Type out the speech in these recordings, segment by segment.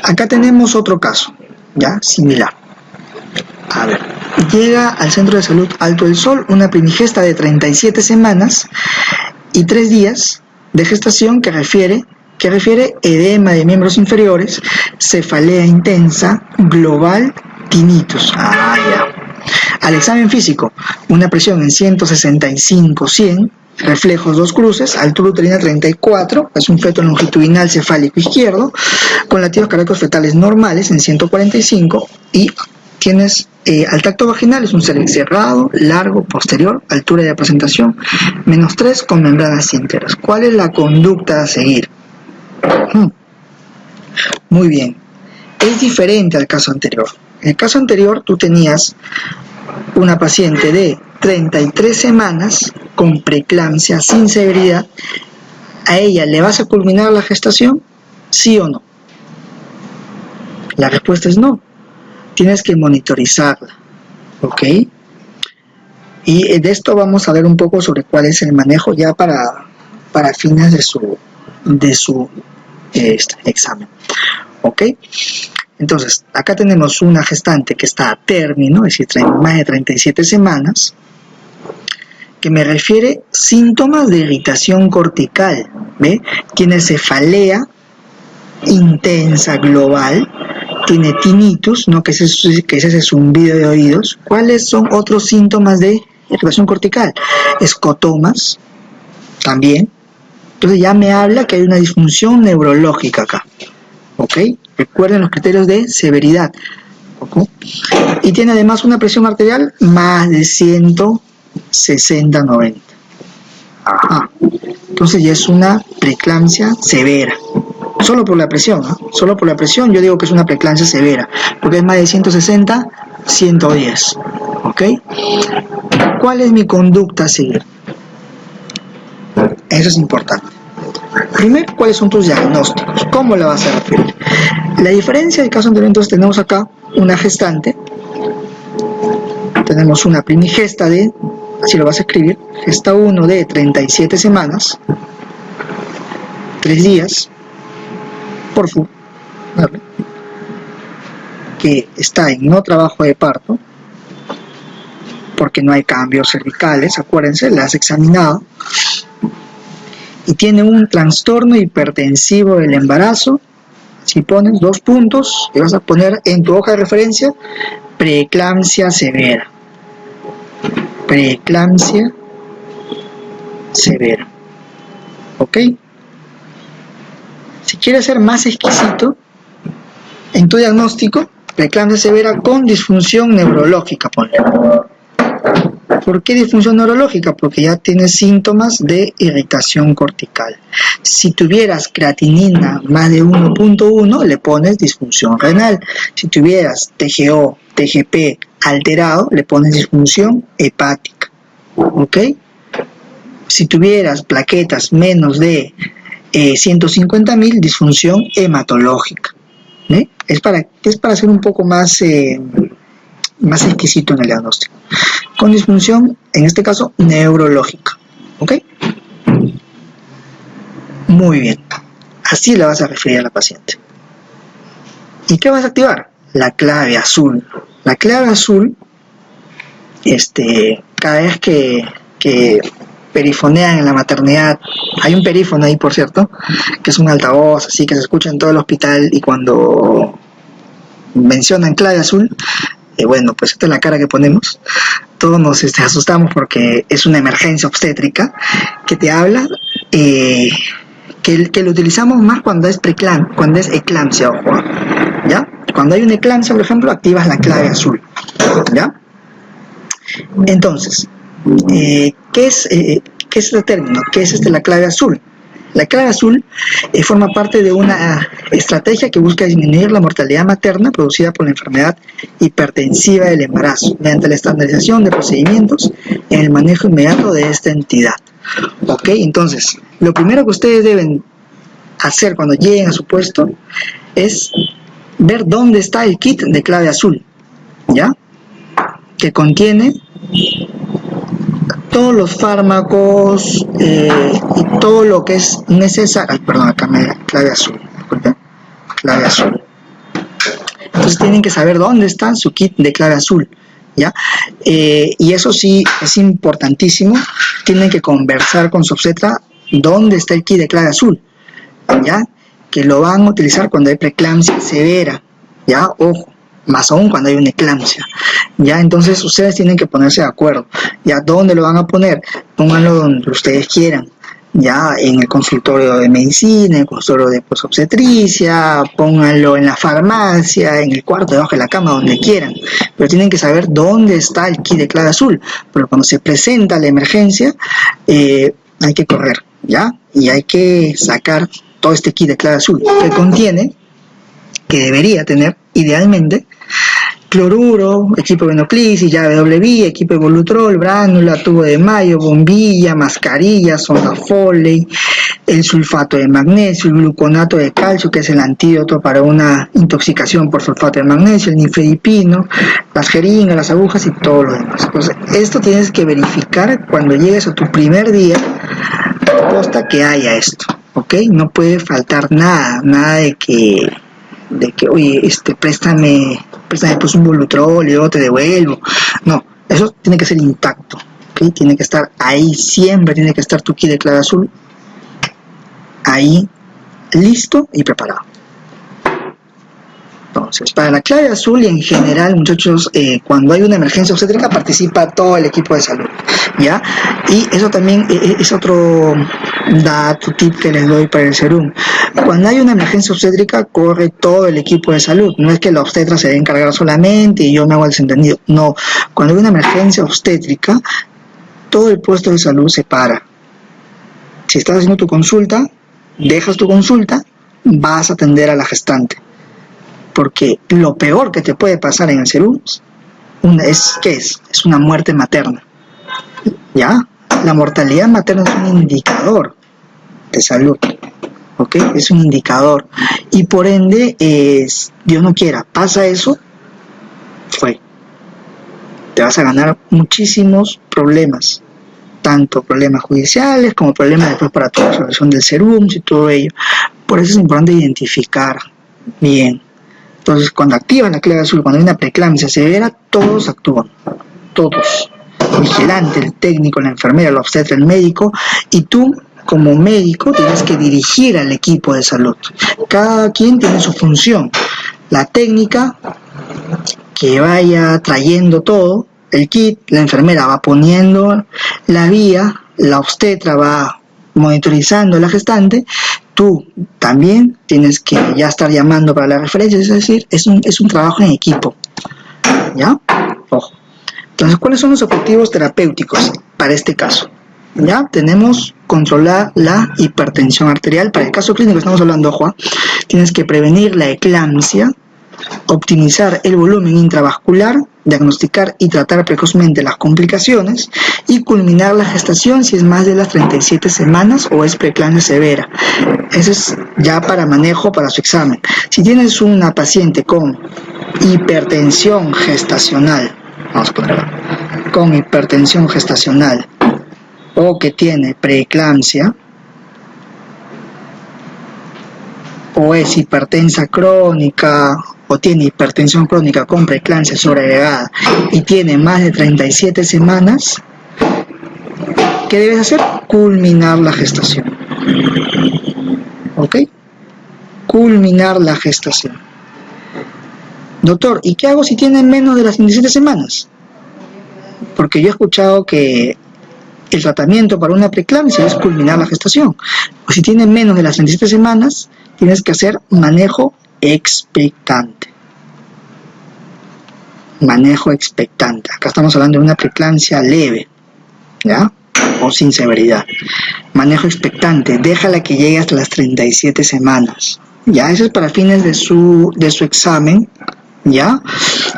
Acá tenemos otro caso, ya, similar. A ver, llega al Centro de Salud Alto del Sol una primigesta de 37 semanas y 3 días de gestación que refiere edema de miembros inferiores, cefalea intensa, global, tinnitus. Ya. Al examen físico, una presión en 165/100, reflejos 2 cruces, altura uterina 34, es un feto longitudinal cefálico izquierdo, con latidos cardíacos fetales normales en 145 y tienes al tacto vaginal, es un cervix cerrado, largo, posterior, altura de presentación -3 con membranas íntegras. ¿Cuál es la conducta a seguir? Muy bien, es diferente al caso anterior. En el caso anterior tú tenías una paciente de 33 semanas con preeclampsia sin severidad. ¿A ella le vas a culminar la gestación? ¿Sí o no? La respuesta es no. Tienes que monitorizarla, ¿ok? Y de esto vamos a ver un poco sobre cuál es el manejo ya para fines de su examen, ¿ok? Entonces, acá tenemos una gestante que está a término, es decir, más de 37 semanas, que me refiere síntomas de irritación cortical, ¿ve? Tiene cefalea intensa global, tiene tinnitus, ¿no? que es ese zumbido de oídos. ¿Cuáles son otros síntomas de irritación cortical? Escotomas, también. Entonces ya me habla que hay una disfunción neurológica acá, ¿ok? Recuerden los criterios de severidad, ¿ok? Y tiene además una presión arterial más de 160/90. Ajá. Entonces ya es una preeclampsia severa. Solo por la presión, ¿no? Solo por la presión yo digo que es una preeclampsia severa, porque es más de 160/110, ¿ok? ¿Cuál es mi conducta a seguir? Eso es importante. Primero, ¿cuáles son tus diagnósticos? ¿Cómo la vas a referir? La diferencia del caso anterior, entonces tenemos acá una gestante, tenemos una primigesta de, así lo vas a escribir, gesta 1 de 37 semanas, 3 días, por favor, que está en no trabajo de parto, porque no hay cambios cervicales, acuérdense, la has examinado, y tiene un trastorno hipertensivo del embarazo. Si pones 2 puntos, y vas a poner en tu hoja de referencia preeclampsia severa. Preeclampsia severa. ¿Ok? Si quieres ser más exquisito en tu diagnóstico, preeclampsia severa con disfunción neurológica, ponle. ¿Por qué disfunción neurológica? Porque ya tienes síntomas de irritación cortical. Si tuvieras creatinina más de 1.1, le pones disfunción renal. Si tuvieras TGO, TGP alterado, le pones disfunción hepática. ¿Ok? Si tuvieras plaquetas menos de 150.000, disfunción hematológica. ¿Eh? Es para ser un poco más exquisito en el diagnóstico. Con disfunción, en este caso, neurológica. ¿Ok? Muy bien. Así la vas a referir a la paciente. ¿Y qué vas a activar? La clave azul. La clave azul, cada vez que perifonean en la maternidad, hay un perífono ahí, por cierto, que es un altavoz, así que se escucha en todo el hospital, y cuando mencionan clave azul, bueno, pues esta es la cara que ponemos. Todos nos asustamos porque es una emergencia obstétrica que te habla, que lo utilizamos más cuando es eclampsia, ojo, ¿ya? Cuando hay una eclampsia, por ejemplo, activas la clave azul, ¿ya? Entonces, ¿qué es este término? ¿Qué es la clave azul? La clave azul forma parte de una estrategia que busca disminuir la mortalidad materna producida por la enfermedad hipertensiva del embarazo, mediante la estandarización de procedimientos en el manejo inmediato de esta entidad. ¿Ok? Entonces, lo primero que ustedes deben hacer cuando lleguen a su puesto es ver dónde está el kit de clave azul, ¿ya? Que contiene todos los fármacos y todo lo que es necesario. Ay, perdón, acá me clave azul, disculpen, clave azul. Entonces tienen que saber dónde está su kit de clave azul, ¿ya? Y eso sí es importantísimo, tienen que conversar con su obstetra dónde está el kit de clave azul, ¿ya? Que lo van a utilizar cuando hay preeclampsia severa, ¿ya? Ojo, más aún cuando hay una eclampsia, ¿ya? Entonces ustedes tienen que ponerse de acuerdo, ¿ya? ¿Dónde lo van a poner? Pónganlo donde ustedes quieran, ya, en el consultorio de medicina, en el consultorio de obstetricia, pónganlo en la farmacia, en el cuarto debajo de la cama, donde quieran, pero tienen que saber dónde está el kit de clave azul, pero cuando se presenta la emergencia, hay que correr, ¿ya? Y hay que sacar todo este kit de clave azul, que contiene, que debería tener, idealmente, cloruro, equipo de venoclisis, llave doble vía, equipo de Volutrol, bránula, tubo de mayo, bombilla, mascarilla, sonda Foley, el sulfato de magnesio, el gluconato de calcio, que es el antídoto para una intoxicación por sulfato de magnesio, el nifedipino, las jeringas, las agujas y todo lo demás. Entonces, esto tienes que verificar cuando llegues a tu primer día, posta que haya esto, ¿ok? No puede faltar nada de que oye, préstame pues un Volutrol y luego te devuelvo. No, eso tiene que ser intacto, ¿ok? Tiene que estar ahí, siempre tiene que estar tu kit de clave azul ahí, listo y preparado. Entonces, para la clave azul y en general, muchachos, cuando hay una emergencia obstétrica participa todo el equipo de salud, ¿ya? Y eso también es otro dato, tip que les doy para el serum. Cuando hay una emergencia obstétrica, corre todo el equipo de salud. No es que la obstetra se debe encargar solamente y yo me hago el desentendido. No, cuando hay una emergencia obstétrica, todo el puesto de salud se para. Si estás haciendo tu consulta, dejas tu consulta, vas a atender a la gestante. Porque lo peor que te puede pasar en el serum es una muerte materna, ¿ya? La mortalidad materna es un indicador de salud, ¿ok? Es un indicador. Y por ende, Dios no quiera, pasa eso, te vas a ganar muchísimos problemas, tanto problemas judiciales como problemas después para tu resolución del serum y todo ello. Por eso es importante identificar bien. Entonces, cuando activan la clave azul, cuando hay una preeclampsia severa, todos actúan, todos. El vigilante, el técnico, la enfermera, el obstetra, el médico, y tú, como médico, tienes que dirigir al equipo de salud. Cada quien tiene su función. La técnica, que vaya trayendo todo, el kit, la enfermera va poniendo la vía, la obstetra va monitorizando a la gestante, tú también tienes que ya estar llamando para las referencias, es decir, es un trabajo en equipo, ¿ya? Ojo. Entonces, ¿cuáles son los objetivos terapéuticos para este caso? Ya tenemos controlar la hipertensión arterial. Para el caso clínico estamos hablando, ojo, tienes que prevenir la eclampsia, optimizar el volumen intravascular, diagnosticar y tratar precozmente las complicaciones y culminar la gestación si es más de las 37 semanas o es preeclampsia severa. Eso es ya para manejo para su examen. Si tienes una paciente con hipertensión gestacional, vamos a ponerlo, con hipertensión gestacional o que tiene preeclampsia o es hipertensa crónica o tiene hipertensión crónica con preeclampsia sobreagregada y tiene más de 37 semanas, ¿qué debes hacer? Culminar la gestación. ¿Ok? Culminar la gestación. Doctor, ¿y qué hago si tiene menos de las 37 semanas? Porque yo he escuchado que el tratamiento para una preeclampsia es culminar la gestación. O si tiene menos de las 37 semanas, tienes que hacer manejo expectante. Manejo expectante. Acá estamos hablando de una preeclampsia leve, ¿ya? O sin severidad. Manejo expectante. Déjala que llegue hasta las 37 semanas. Ya, eso es para fines de su examen, ¿ya?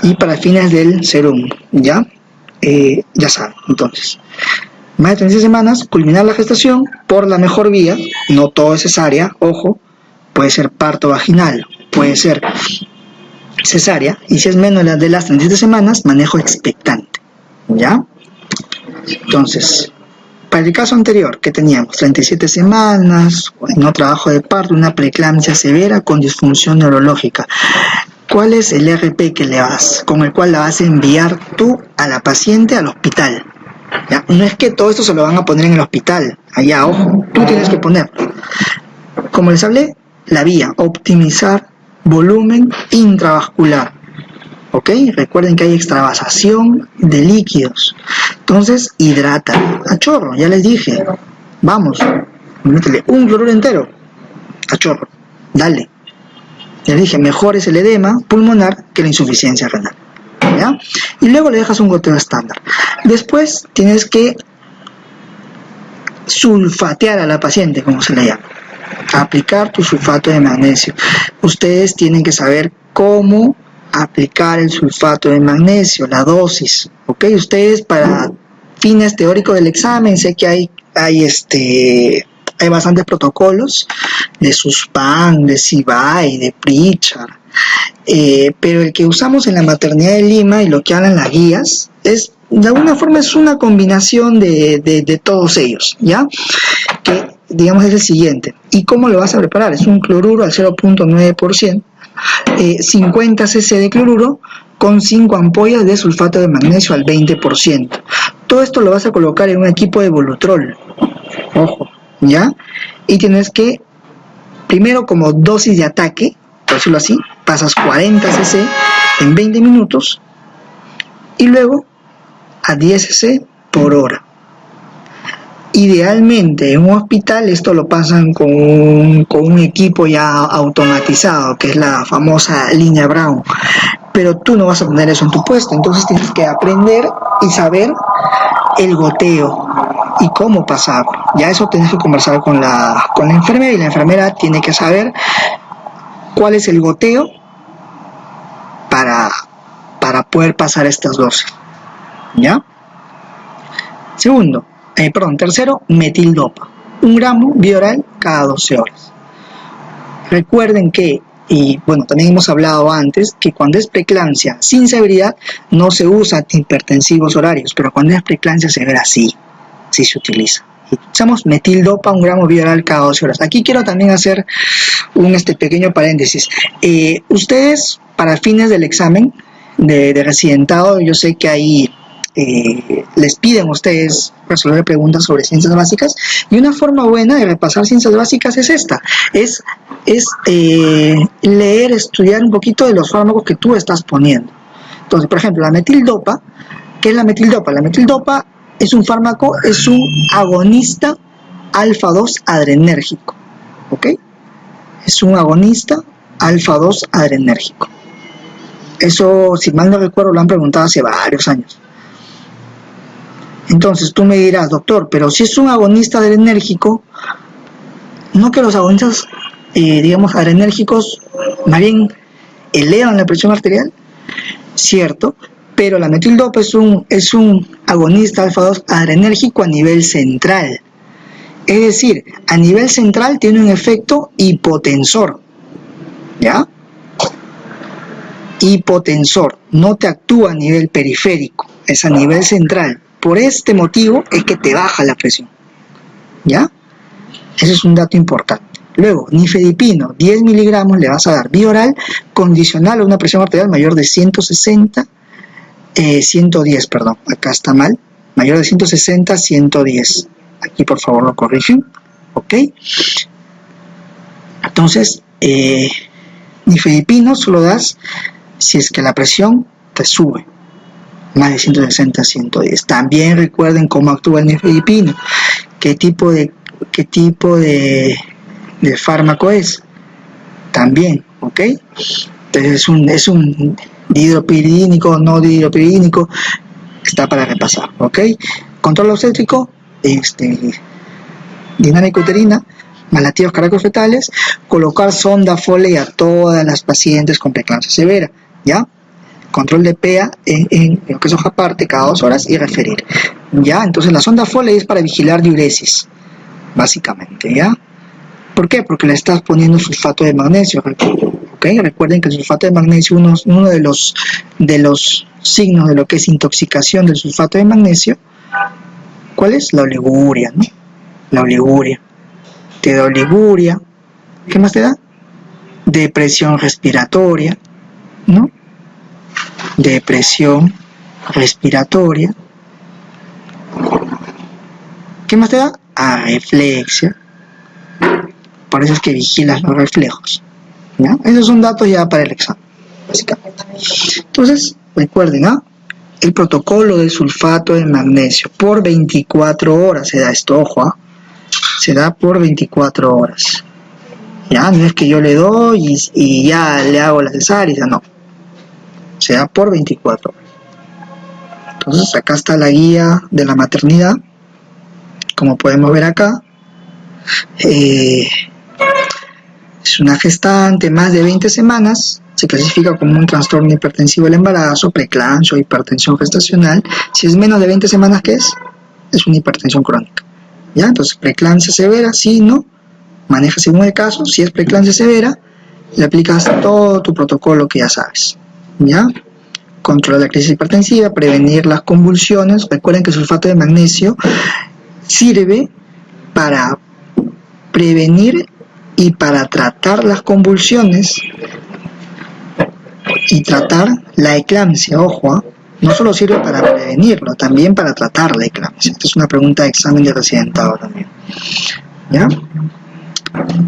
Y para fines del serum, ¿ya? Ya saben, entonces. Más de 36 semanas, culminar la gestación por la mejor vía, no todo es cesárea, ojo, puede ser parto vaginal, puede ser cesárea, y si es menos de las 37 semanas, manejo expectante, ¿ya? Entonces, para el caso anterior, que teníamos 37 semanas, no trabajo de parto, una preeclampsia severa con disfunción neurológica. ¿Cuál es el RP que le das, con el cual la vas a enviar tú a la paciente al hospital? ¿Ya? No es que todo esto se lo van a poner en el hospital, allá, ojo, tú tienes que poner, como les hablé, la vía, optimizar volumen intravascular. ¿Ok? Recuerden que hay extravasación de líquidos. Entonces, hidrata a chorro, ya les dije. Vamos, métele un cloruro entero a chorro. Dale. Ya les dije, mejor es el edema pulmonar que la insuficiencia renal. ¿Ya? Y luego le dejas un goteo estándar. Después tienes que sulfatear a la paciente, como se le llama. Aplicar tu sulfato de magnesio. Ustedes tienen que saber cómo aplicar el sulfato de magnesio, la dosis, ¿ok? Ustedes para fines teóricos del examen, sé que hay bastantes protocolos de Suspán, de Cibay, de Pritchard, pero el que usamos en la maternidad de Lima y lo que hablan las guías es, de alguna forma, es una combinación de todos ellos, ¿ya? Que, digamos, es el siguiente. ¿Y cómo lo vas a preparar? Es un cloruro al 0.9%, 50 cc de cloruro con 5 ampollas de sulfato de magnesio al 20%. Todo esto lo vas a colocar en un equipo de Volutrol. Ojo, ¿ya? Y tienes que, primero como dosis de ataque, por decirlo así, pasas 40 cc en 20 minutos y luego a 10 cc por hora. Idealmente en un hospital esto lo pasan con un equipo ya automatizado, que es la famosa línea Brown, pero tú no vas a tener eso en tu puesto, entonces tienes que aprender y saber el goteo y cómo pasarlo. Ya eso tienes que conversar con la enfermera, y la enfermera tiene que saber cuál es el goteo para poder pasar estas dosis, ¿ya? Tercero, metildopa, 1 gramo vía oral cada 12 horas. Recuerden que, y bueno, también hemos hablado antes, que cuando es preeclampsia sin severidad no se usa hipertensivos horarios, pero cuando es preeclampsia severa sí se utiliza. Usamos metildopa, 1 gramo vía oral cada 12 horas. Aquí quiero también hacer un pequeño paréntesis. Ustedes, para fines del examen de residentado, yo sé que ahí les piden a ustedes resolver preguntas sobre ciencias básicas, y una forma buena de repasar ciencias básicas es esta, es leer, estudiar un poquito de los fármacos que tú estás poniendo. Entonces, por ejemplo, la metildopa, ¿qué es la metildopa? La metildopa es un fármaco, es un agonista alfa-2 adrenérgico, ¿ok? Es un agonista alfa-2 adrenérgico. Eso, si mal no recuerdo, lo han preguntado hace varios años. Entonces tú me dirás, doctor, pero si es un agonista adrenérgico, ¿no que los agonistas, adrenérgicos, más bien elevan la presión arterial? Cierto, pero la metildopa es un agonista alfa-2 adrenérgico a nivel central. Es decir, a nivel central tiene un efecto hipotensor, ¿ya? Hipotensor, no te actúa a nivel periférico, es a nivel central. Por este motivo es que te baja la presión, ¿ya? Ese es un dato importante. Luego, nifedipino, 10 miligramos le vas a dar vía oral, condicional a una presión arterial mayor de 110, acá está mal, mayor de 160, 110. Aquí por favor lo corrigen, ¿ok? Entonces, nifedipino solo das si es que la presión te sube más de 160 a 110. También recuerden cómo actúa el nifedipino, qué tipo de fármaco es, también, ¿ok? Entonces es un dihidropiridínico, no dihidropiridínico, está para repasar, ¿ok? Control obstétrico, dinámica uterina, más latidos cardíacos fetales, colocar sonda Foley a todas las pacientes con preeclampsia severa, ¿ya? Control de PEA en lo que es hoja aparte cada 2 horas y referir, ¿ya? Entonces la sonda Foley es para vigilar diuresis, básicamente, ¿ya? ¿Por qué? Porque le estás poniendo sulfato de magnesio, ¿ok? Recuerden que el sulfato de magnesio, uno de los signos de lo que es intoxicación del sulfato de magnesio, ¿cuál es? La oliguria, ¿no? La oliguria. Te da oliguria. ¿Qué más te da? Depresión respiratoria, ¿no? Depresión respiratoria. ¿Qué más te da? Areflexia. Por eso es que vigilas los reflejos, ¿ya? Esos son datos ya para el examen, básicamente. Entonces, recuerden, ¿ah? El protocolo del sulfato de magnesio por 24 horas se da esto, ojo, ¿ah? Se da por 24 horas. Ya, no es que yo le doy y ya le hago la cesárea, no. Se da por 24 horas. Entonces, acá está la guía de la maternidad. Como podemos ver acá, es una gestante más de 20 semanas, se clasifica como un trastorno hipertensivo del embarazo, preeclampsia o hipertensión gestacional. Si es menos de 20 semanas, ¿qué es? Es una hipertensión crónica. ¿Ya? Entonces, preeclampsia severa, sí, no, maneja según el caso. Si es preeclampsia severa, le aplicas todo tu protocolo que ya sabes. ¿Ya? Controlar la crisis hipertensiva, prevenir las convulsiones. Recuerden que el sulfato de magnesio sirve para prevenir y para tratar las convulsiones y tratar la eclampsia, ojo, ¿eh? No solo sirve para prevenirlo, también para tratar la eclampsia. Esta es una pregunta de examen de residentado también, ¿ya?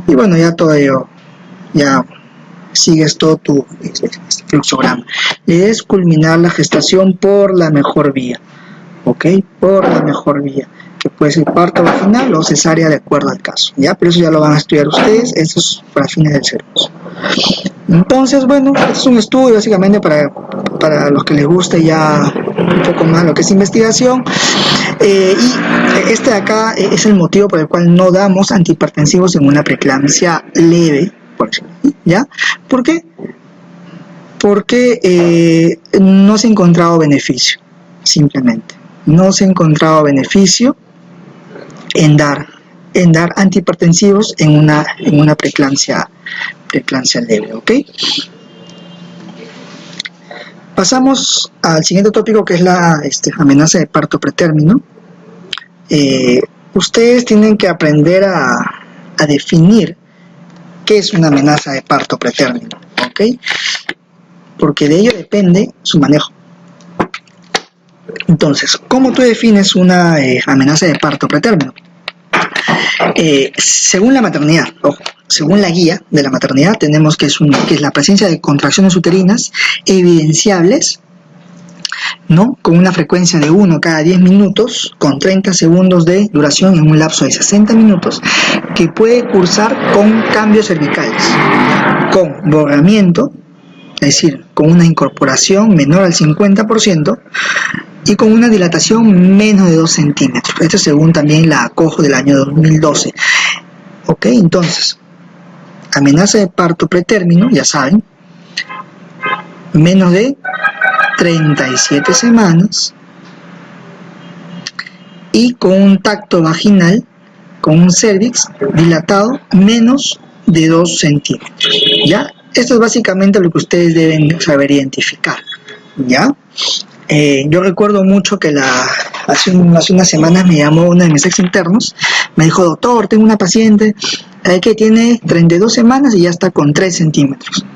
Y bueno, ya todo ello, ya sigues todo tu fluxograma. La idea es culminar la gestación por la mejor vía, ¿ok? Por la mejor vía, que puede ser parto vaginal o cesárea de acuerdo al caso, ¿ya? Pero eso ya lo van a estudiar ustedes, eso es para fines del servicio. Entonces, bueno, este es un estudio básicamente para los que les guste ya un poco más lo que es investigación. Y este de acá es el motivo por el cual no damos antihipertensivos en una preeclampsia leve, por ejemplo, ¿ya? ¿Por qué? Porque no se ha encontrado beneficio, simplemente. No se ha encontrado beneficio en dar antihipertensivos en una preeclampsia leve, ¿ok? Pasamos al siguiente tópico, que es la amenaza de parto pretérmino. Ustedes tienen que aprender a definir qué es una amenaza de parto pretérmino, ¿ok? Porque de ello depende su manejo. Entonces, ¿cómo tú defines una amenaza de parto pretérmino? Según la maternidad, ojo, según la guía de la maternidad, tenemos que es la presencia de contracciones uterinas evidenciables, ¿no? Con una frecuencia de 1 cada 10 minutos, con 30 segundos de duración en un lapso de 60 minutos, que puede cursar con cambios cervicales, con borramiento, es decir, con una incorporación menor al 50%, y con una dilatación menos de 2 centímetros. Esto según también la ACOJO del año 2012. Ok, entonces, amenaza de parto pretérmino, ya saben, menos de 37 semanas y con un tacto vaginal, con un cervix dilatado menos de 2 centímetros. ¿Ya? Esto es básicamente lo que ustedes deben saber identificar. ¿Ya? Yo recuerdo mucho que hace unas semanas me llamó uno de mis ex internos, me dijo: doctor, tengo una paciente que tiene 32 semanas y ya está con 3 centímetros.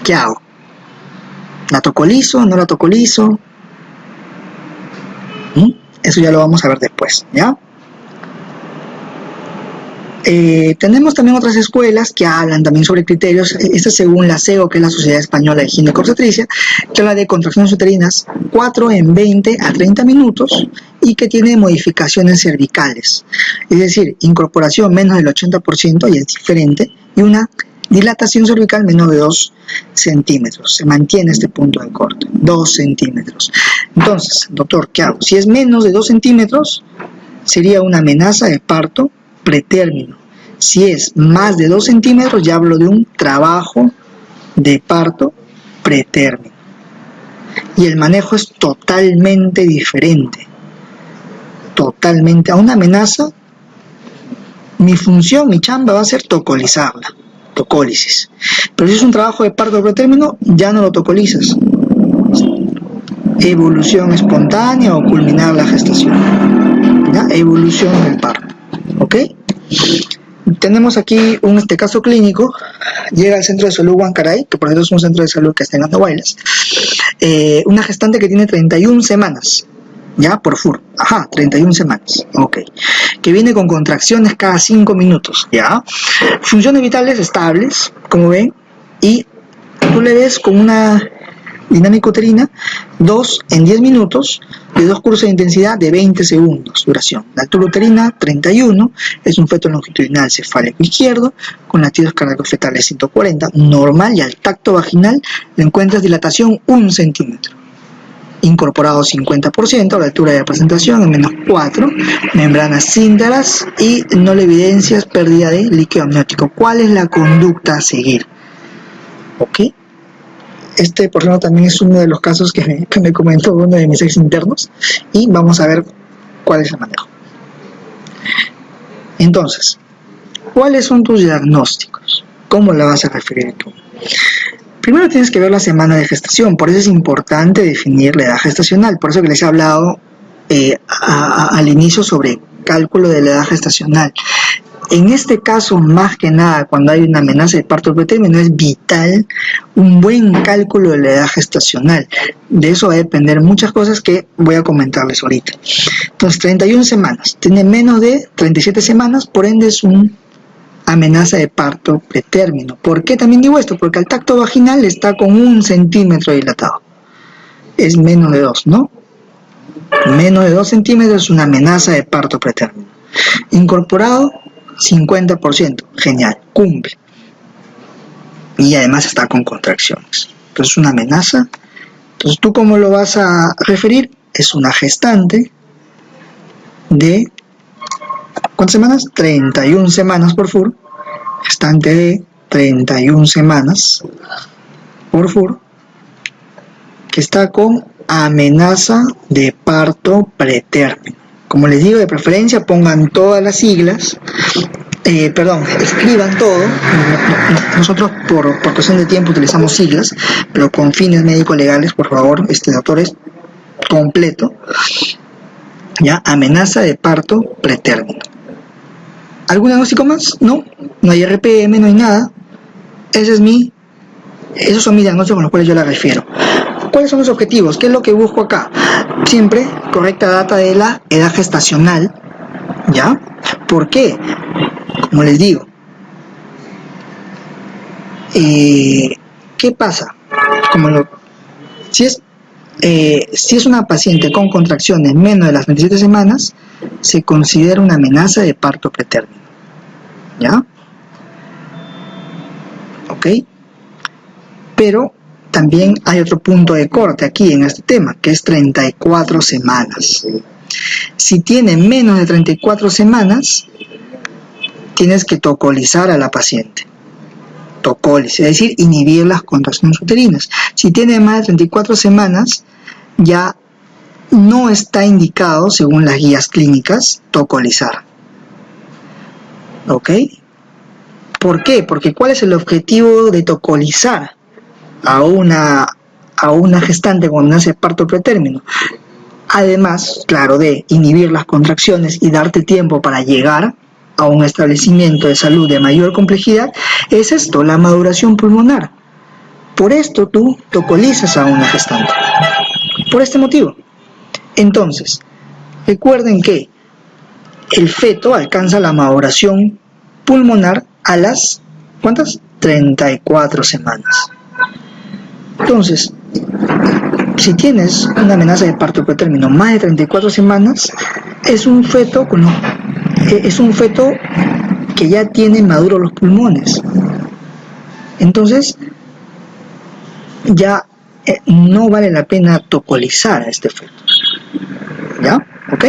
¿Qué hago? ¿La toco liso? ¿No la toco liso? Eso ya lo vamos a ver después, ¿ya? Tenemos también otras escuelas que hablan también sobre criterios. Esta según la SEO, que es la Sociedad Española de Ginecobstetricia, que habla de contracciones uterinas 4 en 20 a 30 minutos y que tiene modificaciones cervicales, es decir, incorporación menos del 80%, y es diferente, y una dilatación cervical menor de 2 centímetros. Se mantiene este punto de corte, 2 centímetros. Entonces, doctor, ¿qué hago? Si es menos de 2 centímetros, sería una amenaza de parto pretérmino. Si es más de 2 centímetros, ya hablo de un trabajo de parto pretérmino. Y el manejo es totalmente diferente. Totalmente. A una amenaza, mi función, mi chamba va a ser tocolizarla. Tocólisis. Pero si es un trabajo de parto pretérmino, ya no lo tocolizas. Evolución espontánea o culminar la gestación. ¿Ya? Evolución del parto. ¿Ok? tenemos aquí este caso clínico. Llega al centro de salud Huancaray, que por cierto es un centro de salud que está en Andahuaylas, una gestante que tiene 31 semanas, ya, por FUR, 31 semanas, ok, que viene con contracciones cada 5 minutos, ya, funciones vitales estables, como ven, y tú le ves con una dinámica uterina 2 en 10 minutos, de 2 cursos de intensidad de 20 segundos duración. La altura uterina 31, es un feto longitudinal cefálico izquierdo, con latidos cardíacos fetales 140, normal, y al tacto vaginal le encuentras dilatación 1 centímetro. Incorporado 50%, la altura de presentación en -4, membranas íntegras y no le evidencias pérdida de líquido amniótico. ¿Cuál es la conducta a seguir? ¿Ok? Por ejemplo, también es uno de los casos que me comentó uno de mis ex internos, y vamos a ver cuál es el manejo. Entonces, ¿cuáles son tus diagnósticos? ¿Cómo la vas a referir tú? Primero tienes que ver la semana de gestación, por eso es importante definir la edad gestacional, por eso que les he hablado al inicio sobre cálculo de la edad gestacional. En este caso, más que nada, cuando hay una amenaza de parto pretérmino, es vital un buen cálculo de la edad gestacional. De eso va a depender muchas cosas que voy a comentarles ahorita. Entonces, 31 semanas, tiene menos de 37 semanas, por ende es una amenaza de parto pretérmino. ¿Por qué también digo esto? Porque el tacto vaginal está con 1 centímetro dilatado. Es menos de 2, ¿no? Menos de 2 centímetros es una amenaza de parto pretérmino. Incorporado, 50%, genial, cumple. Y además está con contracciones. Entonces, una amenaza. Entonces, ¿tú cómo lo vas a referir? Es una gestante de, ¿cuántas semanas? 31 semanas por FUR. Gestante de 31 semanas por FUR, que está con amenaza de parto pretérmino. Como les digo, de preferencia pongan todas las siglas, escriban todo. Nosotros por cuestión de tiempo utilizamos siglas, pero con fines médico-legales, por favor, doctores, completo. Ya, amenaza de parto pretérmino. ¿Algún diagnóstico más? No hay RPM, no hay nada. Esos son mis diagnósticos con los cuales yo la refiero. ¿Cuáles son los objetivos? ¿Qué es lo que busco acá? Siempre correcta data de la edad gestacional, ¿ya? ¿Por qué? Como les digo, ¿qué pasa? Si es una paciente con contracciones menos de las 27 semanas, se considera una amenaza de parto pretérmino, ¿ya? ¿Ok? Pero también hay otro punto de corte aquí en este tema, que es 34 semanas. Si tiene menos de 34 semanas, tienes que tocolizar a la paciente. Tocólisis, es decir, inhibir las contracciones uterinas. Si tiene más de 34 semanas, ya no está indicado, según las guías clínicas, tocolizar. ¿Ok? ¿Por qué? Porque ¿cuál es el objetivo de tocolizar a una gestante cuando nace parto pretérmino? Además, claro, de inhibir las contracciones y darte tiempo para llegar a un establecimiento de salud de mayor complejidad, es esto, la maduración pulmonar. Por esto tú tocolizas a una gestante. Por este motivo. Entonces, recuerden que el feto alcanza la maduración pulmonar a las, ¿cuántas? 34 semanas. Entonces, si tienes una amenaza de parto pretérmino más de 34 semanas, es un feto que ya tiene maduros los pulmones. Entonces, ya no vale la pena tocolizar a este feto. ¿Ya? ¿Ok?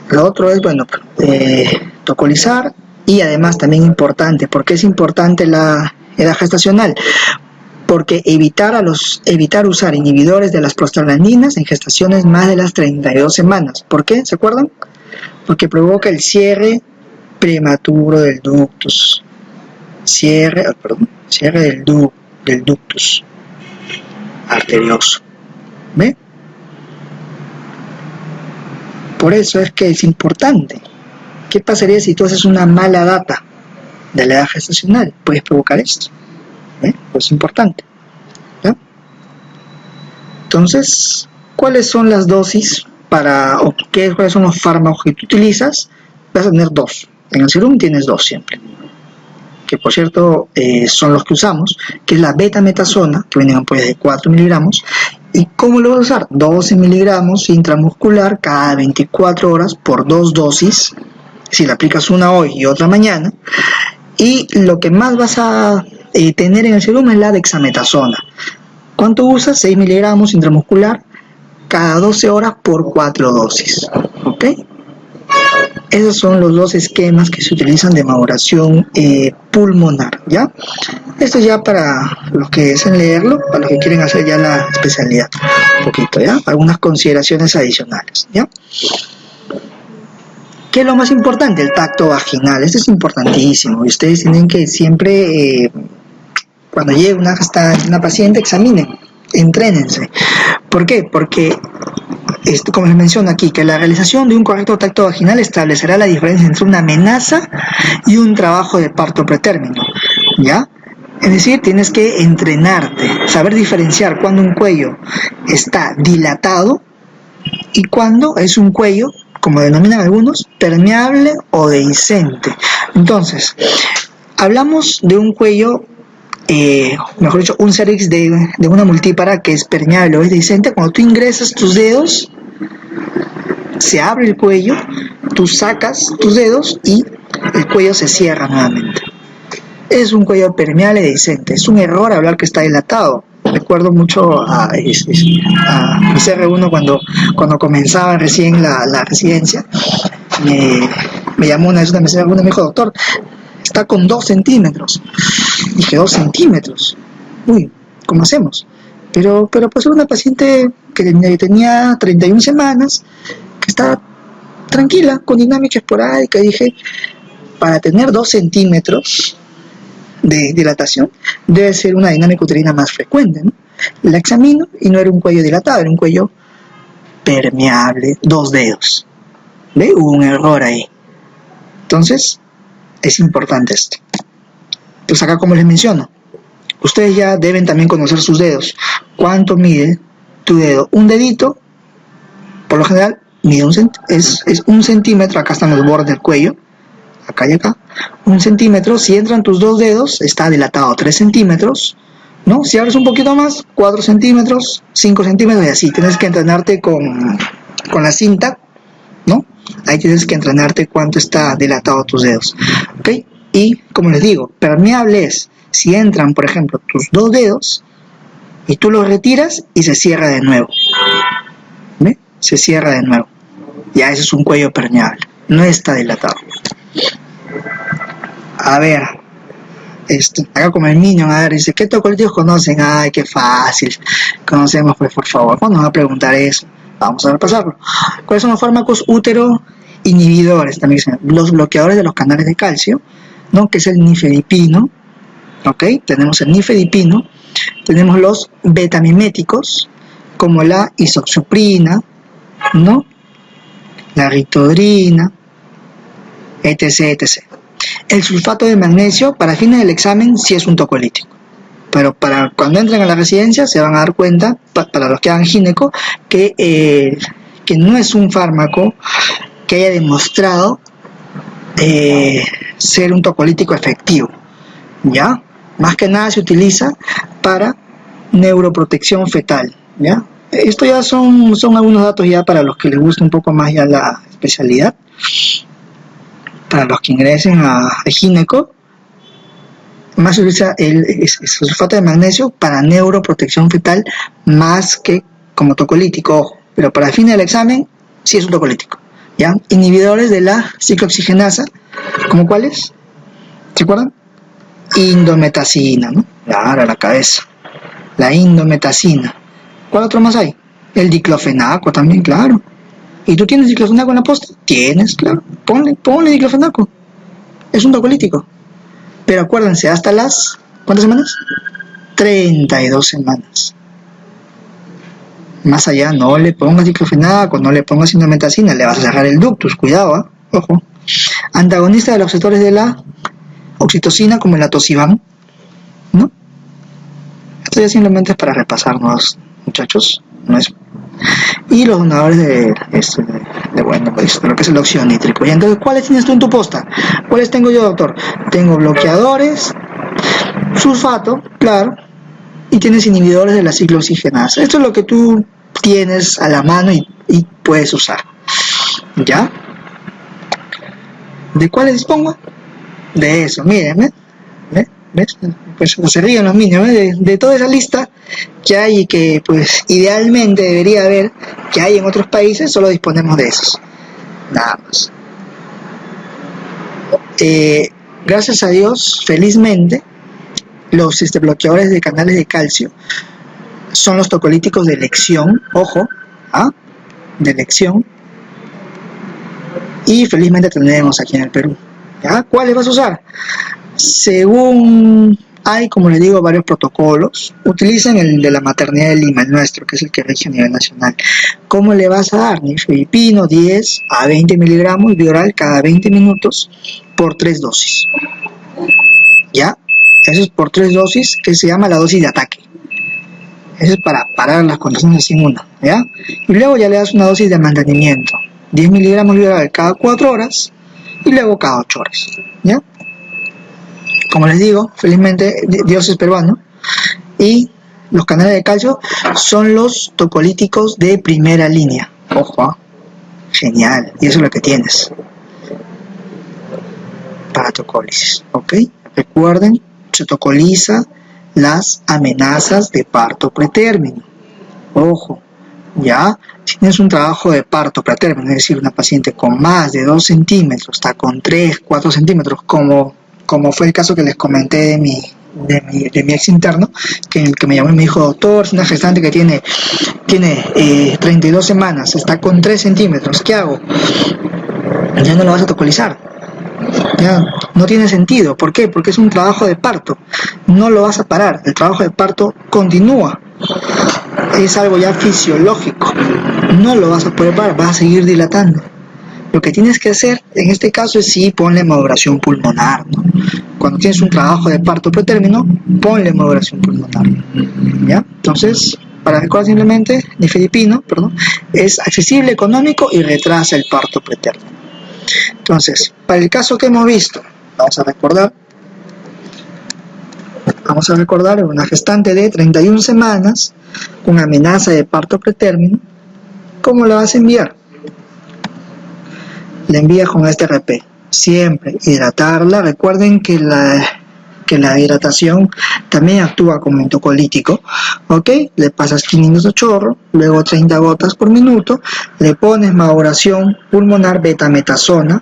Lo otro es, tocolizar, y además también importante. ¿Por qué es importante la edad gestacional? Porque evitar usar inhibidores de las prostaglandinas en gestaciones más de las 32 semanas. ¿Por qué? ¿Se acuerdan? Porque provoca el cierre prematuro del ductus. Cierre del ductus arterioso. ¿Ve? Por eso es que es importante ¿Qué pasaría si tú haces una mala data de la edad gestacional? Puedes provocar esto. Pues es importante. ¿Ya? Entonces, ¿cuáles son las dosis o cuáles son los fármacos que tú utilizas? Vas a tener dos. En el serum tienes dos siempre. Que por cierto son los que usamos, que es la betametasona, que viene en ampollas de 4 miligramos. ¿Y cómo lo vas a usar? 12 miligramos intramuscular cada 24 horas por 2 dosis. Si la aplicas una hoy y otra mañana. Y lo que más vas a tener en el serum es la dexametasona. ¿Cuánto usas? 6 miligramos intramuscular cada 12 horas por 4 dosis. ¿Ok? Esos son los dos esquemas que se utilizan de maduración pulmonar, ¿ya? Esto ya para los que deseen leerlo, para los que quieren hacer ya la especialidad, un poquito, ¿ya? Algunas consideraciones adicionales, ¿ya? ¿Qué es lo más importante? El tacto vaginal. Esto es importantísimo y ustedes tienen que siempre, cuando llegue una paciente, examinen, entrénense. ¿Por qué? Porque como les menciono aquí, que la realización de un correcto tacto vaginal establecerá la diferencia entre una amenaza y un trabajo de parto pretérmino, ¿ya? Es decir, tienes que entrenarte, saber diferenciar cuando un cuello está dilatado y cuando es un cuello, como denominan algunos, permeable o dehiscente. Entonces, hablamos de un cuello, mejor dicho, un cervix de una multípara que es permeable o es dehiscente. Cuando tú ingresas tus dedos, se abre el cuello, tú sacas tus dedos y el cuello se cierra nuevamente. Es un cuello permeable dehiscente. Es un error hablar que está dilatado. Recuerdo mucho a mi CR1 cuando comenzaba recién la residencia. Me llamó una vez una CR1 y me dijo: doctor, está con 2 centímetros. Dije: 2 centímetros. Uy, ¿cómo hacemos? Pero pues era una paciente que tenía 31 semanas, que estaba tranquila, con dinámica esporádica. Y dije, para tener 2 centímetros de dilatación, debe ser una dinámica uterina más frecuente, ¿no? La examino y no era un cuello dilatado, era un cuello permeable, 2 dedos. ¿Ve? Hubo un error ahí. Entonces, es importante esto. Pues acá, como les menciono, ustedes ya deben también conocer sus dedos. ¿Cuánto mide tu dedo? Un dedito, por lo general, mide es 1 centímetro. Acá están los bordes del cuello, acá y acá. 1 centímetro. Si entran tus 2 dedos, está dilatado 3 centímetros, ¿no? Si abres un poquito más, 4 centímetros, 5 centímetros y así. Tienes que entrenarte con la cinta, ¿no? Ahí tienes que entrenarte cuánto está dilatado tus dedos, ¿ok? Y, como les digo, permeable es si entran, por ejemplo, tus 2 dedos y tú los retiras y se cierra de nuevo. ¿Ve? Se cierra de nuevo. Ya eso es un cuello permeable. No está dilatado. A ver, acá como el Minion, a ver, dice, ¿qué tocolíticos conocen? Ay, qué fácil. Conocemos, pues, por favor. ¿Cuándo nos va a preguntar eso? Vamos a repasarlo. ¿Cuáles son los fármacos útero inhibidores? También los bloqueadores de los canales de calcio, ¿no? Que es el nifedipino. ¿Ok? Tenemos el nifedipino. Tenemos los betamiméticos, como la isoxsuprina, ¿no? La ritodrina, etc, etc. El sulfato de magnesio, para fines del examen, sí es un tocolítico. Pero para cuando entren a la residencia se van a dar cuenta, para los que hagan gineco, que no es un fármaco que haya demostrado ser un tocolítico efectivo, ¿ya? Más que nada se utiliza para neuroprotección fetal, ¿ya? Esto ya son algunos datos ya para los que les gusta un poco más ya la especialidad. Para los que ingresen a gineco, más se utiliza el sulfato de magnesio para neuroprotección fetal más que como tocolítico, ojo. Pero para el fin del examen sí es un tocolítico, ¿ya? Inhibidores de la ciclooxigenasa, ¿como cuáles? ¿Se acuerdan? Indometacina, ¿no? Claro, a la cabeza. La indometacina. ¿Cuál otro más hay? El diclofenaco también, claro. ¿Y tú tienes diclofenaco en la posta? Tienes, claro. Ponle diclofenaco. Es un tocolítico. Pero acuérdense, hasta las... ¿cuántas semanas? 32 semanas. Más allá, no le pongas diclofenaco, no le pongas indometacina, le vas a cerrar el ductus, cuidado, ¿eh? Ojo. Antagonista de los receptores de la oxitocina, como el atosiban, ¿no? Esto ya simplemente es para repasarnos, muchachos, no es. Y los donadores bueno, pues, de lo que es el óxido nítrico. Y entonces, ¿cuáles tienes tú en tu posta? ¿Cuáles tengo yo, doctor? Tengo bloqueadores, sulfato, claro, y tienes inhibidores de la ciclooxigenasa. Esto es lo que tú tienes a la mano y puedes usar. ¿Ya? ¿De cuáles dispongo? De eso, miren, ¿ves? Pues se ríen los niños, de toda esa lista que hay y que pues idealmente debería haber, que hay en otros países, solo disponemos de esos. Nada más. Gracias a Dios, felizmente, los bloqueadores de canales de calcio son los tocolíticos de elección, ojo, de elección, y felizmente tenemos aquí en el Perú. ¿Ya? ¿Cuáles vas a usar? Según hay, como les digo, varios protocolos. Utilizan el de la maternidad de Lima, el nuestro, que es el que rige a nivel nacional. ¿Cómo le vas a dar? Nifedipino 10 a 20 miligramos vía oral cada 20 minutos por 3 dosis. ¿Ya? Eso es por 3 dosis, que se llama la dosis de ataque. Eso es para parar las contracciones sin una, ¿ya? Y luego ya le das una dosis de mantenimiento. 10 miligramos vía oral cada 4 horas y luego cada 8 horas, ¿ya? Como les digo, felizmente Dios es peruano y los canales de calcio son los tocolíticos de primera línea. Ojo, genial, y eso es lo que tienes para tocólisis, ¿ok? Recuerden, se tocoliza las amenazas de parto pretérmino. Ojo, ya, si tienes un trabajo de parto pretérmino, es decir, una paciente con más de 2 centímetros, está con 3, 4 centímetros, como fue el caso que les comenté de mi ex interno, que me llamó y me dijo, doctor, es una gestante que tiene 32 semanas, está con 3 centímetros, ¿qué hago? Ya no lo vas a tocolizar. Ya no tiene sentido. ¿Por qué? Porque es un trabajo de parto. No lo vas a parar. El trabajo de parto continúa. Es algo ya fisiológico. No lo vas a poder parar. Vas a seguir dilatando. Lo que tienes que hacer en este caso es sí ponle hemoduración pulmonar, ¿no? Cuando tienes un trabajo de parto pretérmino, ponle hemoduración pulmonar. ¿Ya? Entonces, para recordar simplemente, nifedipino, es accesible, económico y retrasa el parto pretérmino. Entonces, para el caso que hemos visto, vamos a recordar una gestante de 31 semanas con amenaza de parto pretérmino. ¿Cómo la vas a enviar? La envías con este RP. Siempre hidratarla. Recuerden que la hidratación también actúa como un tocolítico, ¿ok? Le pasas 500 de chorro, luego 30 gotas por minuto, le pones maduración pulmonar betametasona,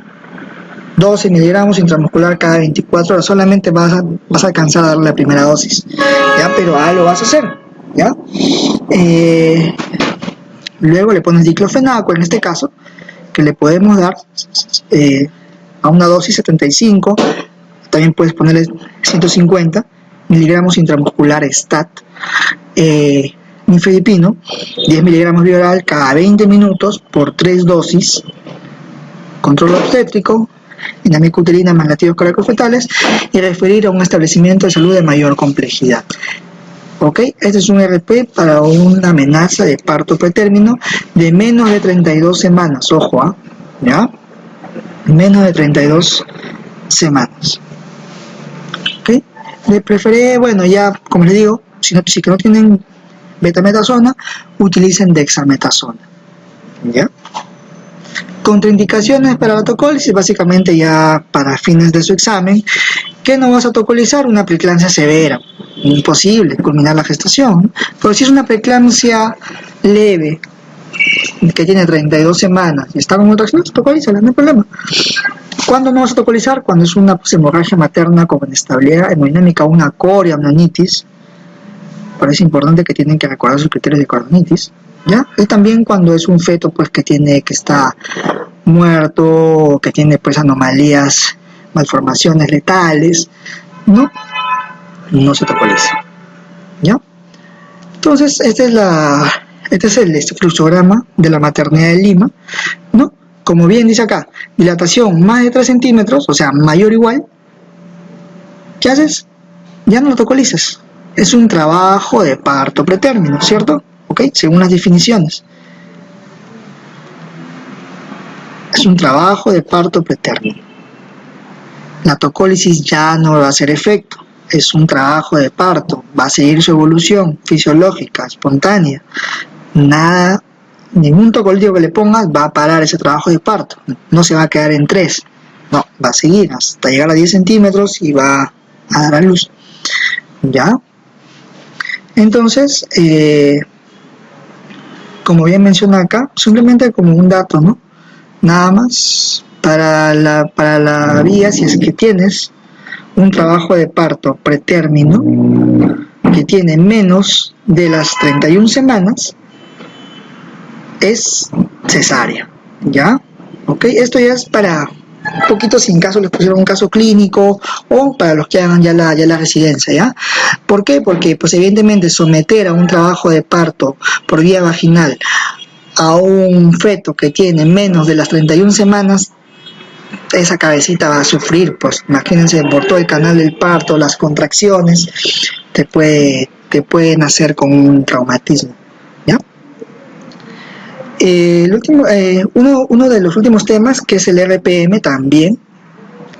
12 miligramos intramuscular cada 24 horas, solamente vas a alcanzar a darle la primera dosis, ¿ya? Pero lo vas a hacer, ¿ya? Luego le pones diclofenaco, en este caso, que le podemos dar a una dosis 75, también puedes ponerle 150 miligramos intramuscular STAT, nifedipino, 10 miligramos vía oral cada 20 minutos por 3 dosis, control obstétrico, dinámica uterina más latidos cardíacos fetales y referir a un establecimiento de salud de mayor complejidad. ¿Ok? Este es un RP para una amenaza de parto pretérmino de menos de 32 semanas, ojo, ¿ya? Menos de 32 semanas. ¿Ok? De preferir, bueno, ya, como les digo, si que no tienen betametasona, utilicen dexametasona, ¿ya? Contraindicaciones para la tocólisis, básicamente ya para fines de su examen, que no vas a tocolizar una preeclampsia severa, imposible culminar la gestación, pero si es una preeclampsia leve, que tiene 32 semanas y está con contracciones, tocolízala, no hay problema. ¿Cuándo no vas a tocolizar? Cuando es una hemorragia materna con inestabilidad hemodinámica, una coriamnionitis. Parece importante que tienen que recordar sus criterios de coriamnitis, ¿ya? Y también cuando es un feto pues que está muerto o que tiene pues anomalías, malformaciones letales, no se tocoliza, ¿ya? Entonces este es el fluxograma de la maternidad de Lima, ¿no? como bien dice acá, dilatación más de 3 centímetros, o sea, mayor o igual, ¿qué haces? Ya no lo tocolizas. Es un trabajo de parto pretérmino, ¿cierto? ¿Ok? Según las definiciones. Es un trabajo de parto pretérmino. La tocólisis ya no va a hacer efecto. Es un trabajo de parto. Va a seguir su evolución fisiológica, espontánea. Nada, ningún tocolítico que le pongas va a parar ese trabajo de parto. No se va a quedar en 3. No, va a seguir hasta llegar a 10 centímetros y va a dar a luz. ¿Ya? Entonces, como bien menciona acá, simplemente como un dato, ¿no? Nada más para la vía, si es que tienes un trabajo de parto pretérmino que tiene menos de las 31 semanas, es cesárea, ¿ya? ¿Ok? Esto ya es para un poquito, si en caso les pusieron un caso clínico o para los que hagan ya la residencia, ¿ya? ¿Por qué? Porque pues evidentemente someter a un trabajo de parto por vía vaginal a un feto que tiene menos de las 31 semanas, esa cabecita va a sufrir, pues imagínense, por todo el canal del parto, las contracciones, te pueden hacer con un traumatismo, ¿ya? Uno de los últimos temas, que es el RPM también.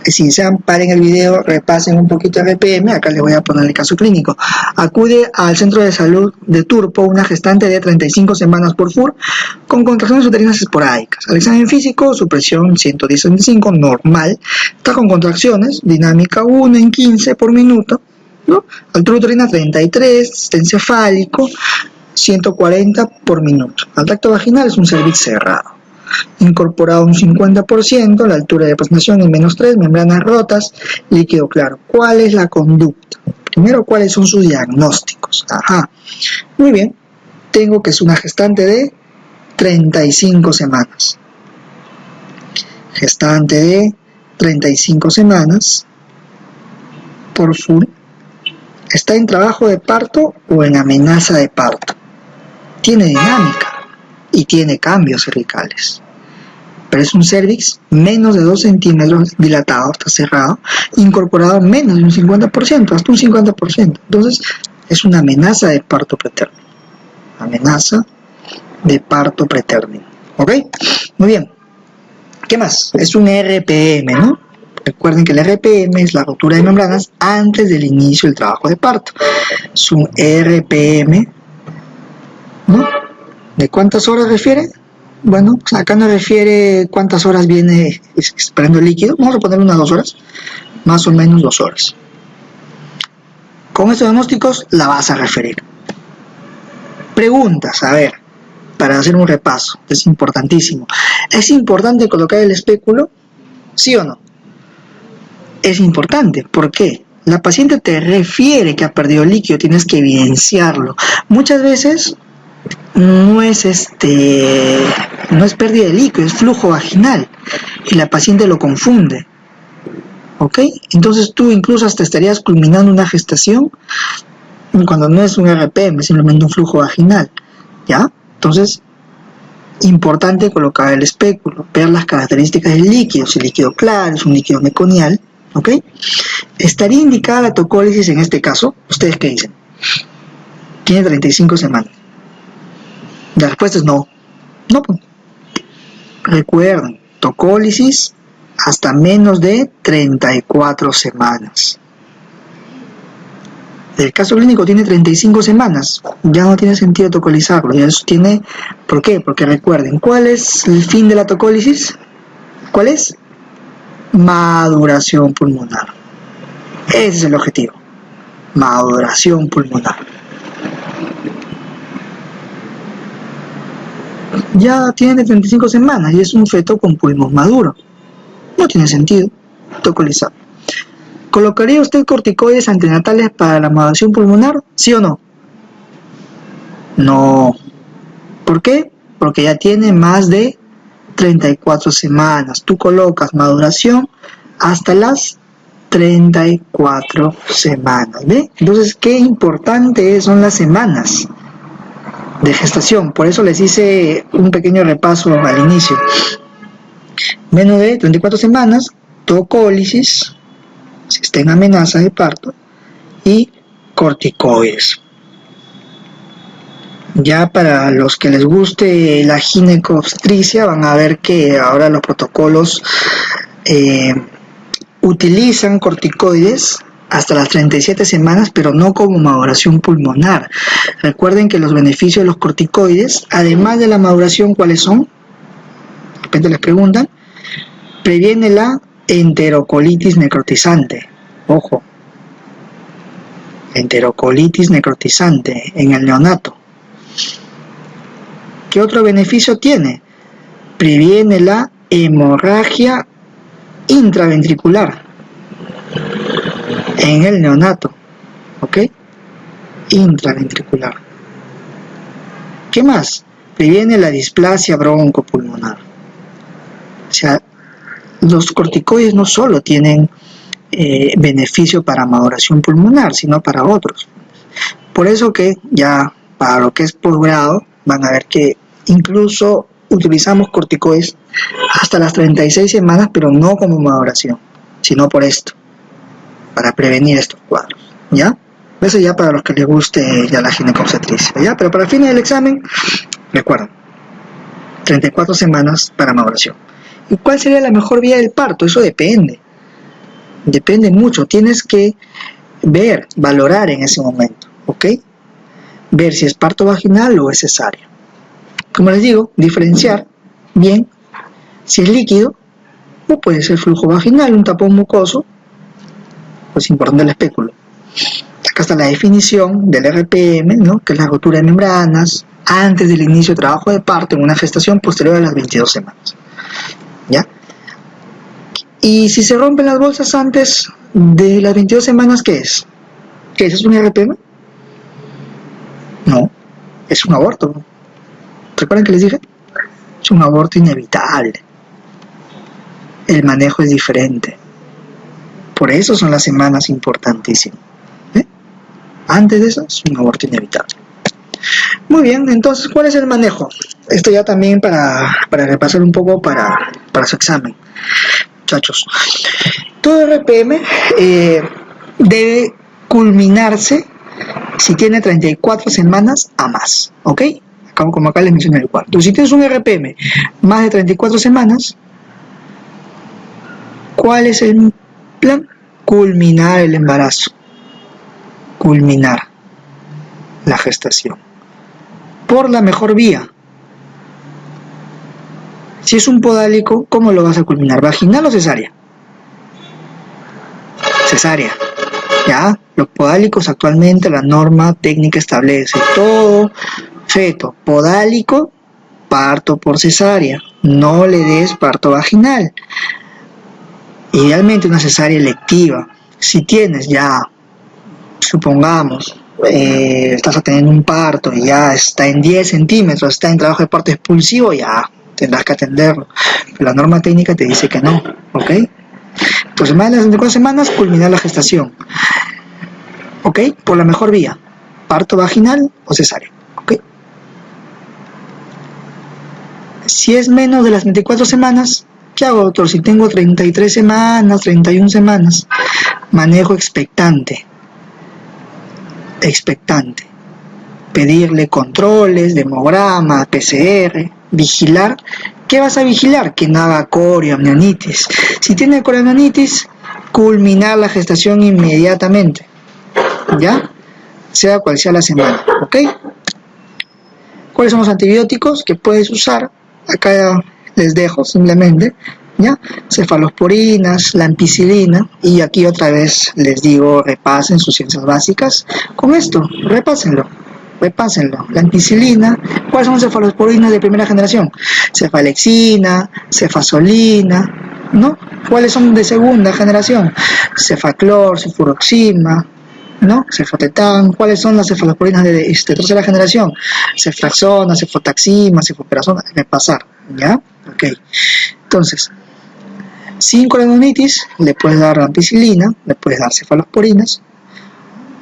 Si desean, paren el video, repasen un poquito el RPM. Acá les voy a poner el caso clínico. Acude al centro de salud de Turpo una gestante de 35 semanas por FUR con contracciones uterinas esporádicas. Al examen físico, su presión 110/25, normal. Está con contracciones, dinámica 1 en 15 por minuto, ¿no? Altura uterina 33, encefálico 140 por minuto. Al tacto vaginal es un cervix cerrado. Incorporado un 50%, la altura de presentación en -3, membranas rotas, líquido claro. ¿Cuál es la conducta? Primero, ¿cuáles son sus diagnósticos? Ajá, muy bien. Tengo que es una gestante de 35 semanas. Gestante de 35 semanas por FUR. ¿Está en trabajo de parto o en amenaza de parto? Tiene dinámica y tiene cambios cervicales, pero es un cervix menos de 2 centímetros dilatado, está cerrado, incorporado menos de un 50%, hasta un 50%. Entonces es una amenaza de parto pretérmino. Amenaza de parto pretérmino. ¿Ok? Muy bien. ¿Qué más? Es un RPM, ¿no? Recuerden que el RPM es la rotura de membranas antes del inicio del trabajo de parto. Es un RPM, ¿no? ¿De cuántas horas refiere? Bueno, acá no refiere cuántas horas viene esperando el líquido. Vamos a ponerle unas 2 horas. Más o menos 2 horas. Con estos diagnósticos la vas a referir. Preguntas, a ver, para hacer un repaso. Es importantísimo. ¿Es importante colocar el espéculo? ¿Sí o no? Es importante. ¿Por qué? La paciente te refiere que ha perdido líquido. Tienes que evidenciarlo. Muchas veces no es pérdida de líquido, es flujo vaginal y la paciente lo confunde, ¿ok? Entonces tú incluso hasta estarías culminando una gestación cuando no es un RPM, es simplemente un flujo vaginal, ¿ya? Entonces, importante colocar el espéculo, ver las características del líquido, si el líquido claro, es un líquido meconial, ¿ok? ¿Estaría indicada la tocólisis en este caso? ¿Ustedes qué dicen? Tiene 35 semanas. La respuesta es no. No, pues. Recuerden, tocólisis hasta menos de 34 semanas. El caso clínico tiene 35 semanas. Ya no tiene sentido tocolizarlo. Ya eso tiene... ¿Por qué? Porque recuerden, ¿cuál es el fin de la tocólisis? ¿Cuál es? Maduración pulmonar. Ese es el objetivo. Maduración pulmonar. Ya tiene 35 semanas y es un feto con pulmón maduro. No tiene sentido tocolizar. ¿Colocaría usted corticoides antenatales para la maduración pulmonar? ¿Sí o no? No. ¿Por qué? Porque ya tiene más de 34 semanas. Tú colocas maduración hasta las 34 semanas. ¿Ve? Entonces, qué importante son las semanas de gestación. Por eso les hice un pequeño repaso al inicio. Menos de 34 semanas, tocólisis, si está en amenaza de parto, y corticoides. Ya para los que les guste la ginecobstetricia, van a ver que ahora los protocolos utilizan corticoides hasta las 37 semanas, pero no como maduración pulmonar. Recuerden que los beneficios de los corticoides, además de la maduración, ¿cuáles son? De repente les preguntan. Previene la enterocolitis necrotizante. Ojo. Enterocolitis necrotizante en el neonato. ¿Qué otro beneficio tiene? Previene la hemorragia intraventricular en el neonato, ¿ok? Intraventricular. ¿Qué más? Previene la displasia broncopulmonar. O sea, los corticoides no solo tienen beneficio para maduración pulmonar, sino para otros. Por eso que ya para lo que es posgrado, van a ver que incluso utilizamos corticoides hasta las 36 semanas, pero no como maduración, sino por esto, para prevenir estos cuadros, ¿ya? Eso ya para los que les guste ya la ginecobstetricia, ¿ya? Pero para fines del examen, recuerden, 34 semanas para maduración. ¿Y cuál sería la mejor vía del parto? Eso depende mucho, tienes que ver, valorar en ese momento, ¿ok? Ver si es parto vaginal o es cesárea. Como les digo, diferenciar bien si es líquido o puede ser flujo vaginal, un tapón mucoso, pues importante el espéculo. Acá está la definición del RPM, ¿no? Que es la rotura de membranas antes del inicio de trabajo de parto en una gestación posterior a las 22 semanas. ¿Ya? Y si se rompen las bolsas antes de las 22 semanas, ¿qué es? ¿Qué es? ¿Es un RPM? No, es un aborto. ¿Recuerdan que les dije? Es un aborto inevitable. El manejo es diferente. Por eso son las semanas importantísimas. Antes de eso es un aborto inevitable. Muy bien, entonces, ¿cuál es el manejo? Esto ya también para repasar un poco para su examen. Muchachos, todo RPM debe culminarse si tiene 34 semanas a más, ¿ok? Como acá les mencioné el cuarto. Si tienes un RPM más de 34 semanas, ¿cuál es el plan? Culminar el embarazo, culminar la gestación por la mejor vía. Si es un podálico, ¿cómo lo vas a culminar? ¿Vaginal o cesárea? Cesárea. ¿Ya? Los podálicos actualmente la norma técnica establece todo feto podálico, parto por cesárea. No le des parto vaginal. Idealmente una cesárea electiva. Si tienes ya, supongamos, estás teniendo un parto y ya está en 10 centímetros, está en trabajo de parto expulsivo, ya tendrás que atenderlo. Pero la norma técnica te dice que no, ¿ok? Entonces, más de las 24 semanas, culminar la gestación, ¿ok? Por la mejor vía, parto vaginal o cesárea, ¿ok? Si es menos de las 24 semanas, ¿qué hago, doctor? Si tengo 33 semanas, 31 semanas, manejo expectante. Pedirle controles, demograma, PCR, vigilar. ¿Qué vas a vigilar? Que no haga corioamnionitis. Si tiene corioamnionitis, culminar la gestación inmediatamente, ¿ya? Sea cual sea la semana, ¿ok? ¿Cuáles son los antibióticos que puedes usar? Acá les dejo simplemente, ¿ya? Cefalosporinas, la ampicilina, y aquí otra vez les digo, repasen sus ciencias básicas. Con esto, repásenlo. La ampicilina. ¿Cuáles son las cefalosporinas de primera generación? Cefalexina, cefazolina, ¿no? ¿Cuáles son de segunda generación? Cefaclor, cefuroxima, ¿no? Cefotetán. ¿Cuáles son las cefalosporinas de tercera generación? Ceftraxona, cefotaxima, cefoperazona. Repasar, ¿ya? Ok. Entonces, sin corioamnionitis, le puedes dar ampicilina, le puedes dar cefalosporinas,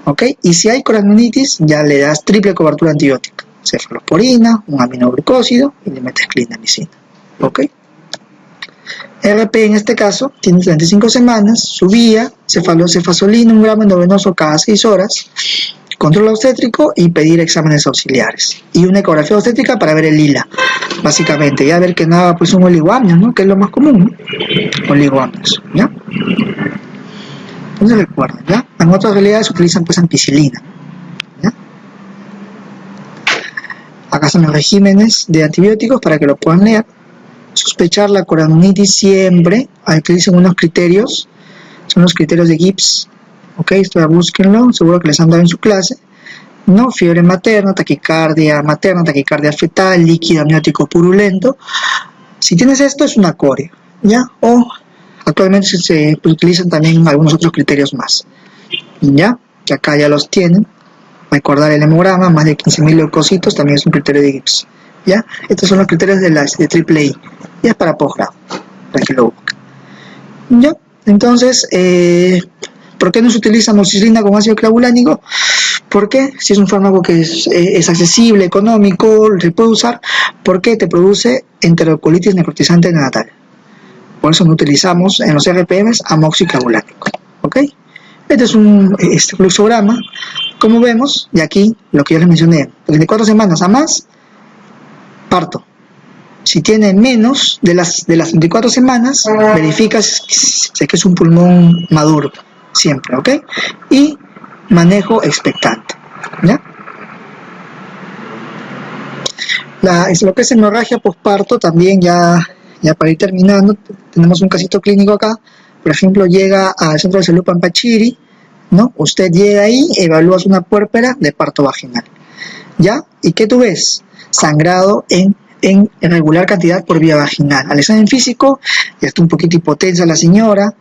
¿ok? Y si hay corioamnionitis, ya le das triple cobertura antibiótica. Cefalosporina, un aminoglucósido y le metes clindamicina, ¿ok? RP en este caso tiene 35 semanas, subía, cefazolina 1 gramo endovenoso cada 6 horas, control obstétrico y pedir exámenes auxiliares. Y una ecografía obstétrica para ver el lila, básicamente. Ya ver que nada, pues un oligoamnios, ¿no? Que es lo más común, ¿no? Oligoamnios, ¿ya? Entonces recuerden, ¿ya? En otras realidades se utilizan pues ampicilina, ¿ya? Acá están los regímenes de antibióticos para que lo puedan leer. Sospechar la corononitis siempre, utilicen unos criterios, son los criterios de Gibbs, ok, búsquenlo, seguro que les han dado en su clase, ¿no? Fiebre materna, taquicardia fetal, líquido amniótico purulento. Si tienes esto es una coria, ¿ya? O actualmente se utilizan también algunos otros criterios más, ¿ya? Que acá ya los tienen. Recordar el hemograma, más de 15.000 leucocitos, también es un criterio de Gibbs, ¿ya? Estos son los criterios de AAA, ya es para posgrado, para que lo busquen, ¿ya? Entonces, ¿por qué no se utiliza amoxicilina con ácido clavulánico? Porque si es un fármaco que es accesible, económico, se puede usar, porque te produce enterocolitis necrotizante neonatal. Por eso no utilizamos en los RPMs amoxiclavulánico, ¿ok? Este es un fluxograma, como vemos, y aquí lo que yo les mencioné, 34 semanas a más, parto. Si tiene menos de las 34 semanas, verifica si que es un pulmón maduro, siempre, ¿ok? Y manejo expectante, ¿ya? Lo que es hemorragia posparto, también ya para ir terminando, tenemos un casito clínico acá. Por ejemplo, llega al centro de salud Pampachiri, ¿no? Usted llega ahí, evalúas una puérpera de parto vaginal, ¿ya? ¿Y qué tú ves? Sangrado en regular cantidad por vía vaginal. Al examen físico, ya está un poquito hipotensa la señora,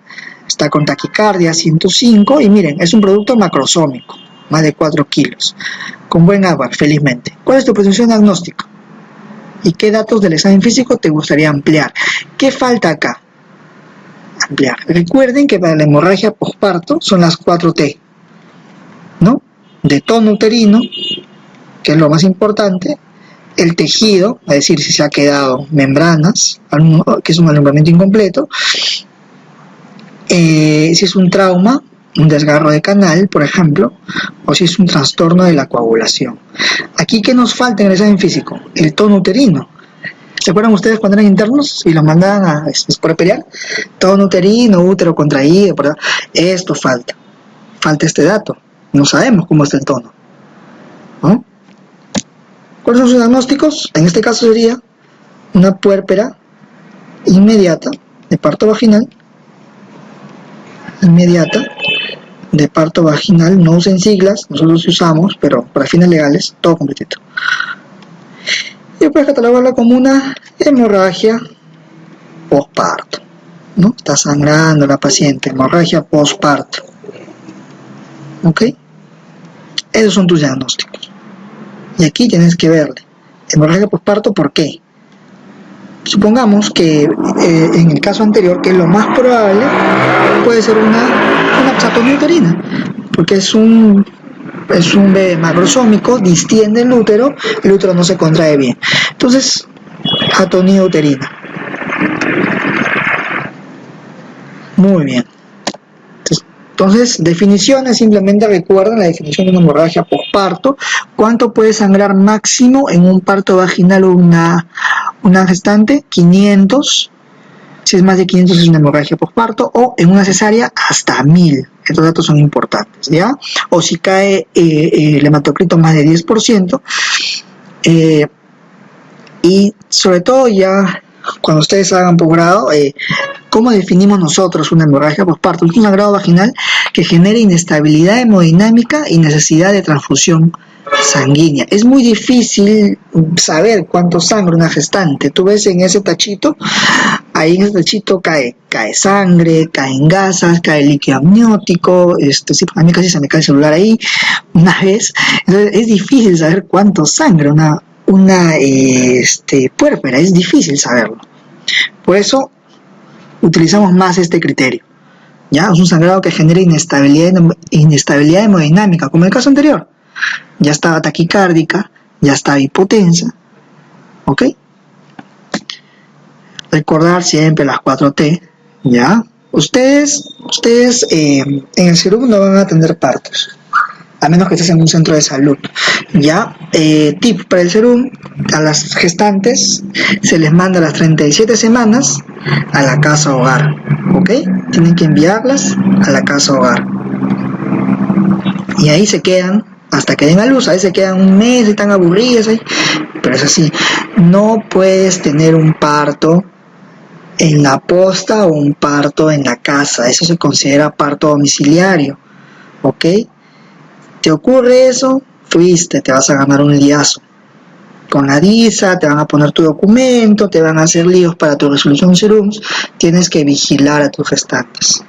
está con taquicardia 105 y miren, es un producto macrosómico, más de 4 kilos, con buen ABAR, felizmente. ¿Cuál es tu presunción diagnóstica? ¿Y qué datos del examen físico te gustaría ampliar? ¿Qué falta acá? Ampliar. Recuerden que para la hemorragia posparto son las 4T, ¿no? De tono uterino, que es lo más importante, el tejido, es decir, si se ha quedado membranas, que es un alumbramiento incompleto, si es un trauma, un desgarro de canal, por ejemplo, o si es un trastorno de la coagulación. Aquí, ¿qué nos falta en el examen físico? El tono uterino. ¿Se acuerdan ustedes cuando eran internos y los mandaban a puerperear? Tono uterino, útero contraído, ¿verdad? Esto falta. Falta este dato. No sabemos cómo está el tono, ¿no? ¿Cuáles son sus diagnósticos? En este caso sería una puérpera inmediata de parto vaginal, no usen siglas, nosotros usamos, pero para fines legales, todo completito. Y puedes catalogarla como una hemorragia postparto, ¿no? Está sangrando la paciente, hemorragia postparto, ¿ok? Esos son tus diagnósticos. Y aquí tienes que verle. Hemorragia postparto, ¿por qué? Supongamos que en el caso anterior, que lo más probable puede ser una atonía uterina, porque es un bebé macrosómico, distiende el útero no se contrae bien. Entonces, atonía uterina. Muy bien. Entonces, definiciones, simplemente recuerden la definición de una hemorragia posparto. ¿Cuánto puede sangrar máximo en un parto vaginal o una gestante? 500. Si es más de 500 es una hemorragia posparto, o en una cesárea hasta 1000. Estos datos son importantes, ¿ya? O si cae el hematocrito más de 10%. Y sobre todo ya cuando ustedes hagan posgrado, ¿cómo definimos nosotros una hemorragia posparto? Es un sangrado vaginal que genera inestabilidad hemodinámica y necesidad de transfusión sanguínea. Es muy difícil saber cuánto sangra una gestante. Tú ves en ese tachito, ahí en ese tachito cae sangre, caen gasas, cae líquido amniótico, sí, a mí casi se me cae el celular ahí una vez. Entonces es difícil saber cuánto sangra una puérpera, es difícil saberlo. Por eso utilizamos más este criterio. ¿Ya? Es un sangrado que genera inestabilidad hemodinámica, como en el caso anterior. Ya estaba taquicárdica, ya estaba hipotensa, ¿ok? Recordar siempre las 4T, ¿ya? Ustedes en el serum no van a tener partos, a menos que estés en un centro de salud, ¿ya? Tip para el serum: a las gestantes se les manda a las 37 semanas a la casa hogar, ¿ok? Tienen que enviarlas a la casa hogar. Y ahí se quedan hasta que den a luz. Ahí se quedan un mes y están aburridas ahí. Pero es así, no puedes tener un parto en la posta o un parto en la casa. Eso se considera parto domiciliario, ¿ok? ¿Te ocurre eso? Fuiste, te vas a ganar un liazo. Con la DISA te van a poner tu documento, te van a hacer líos para tu resolución de serums. Tienes que vigilar a tus gestantes.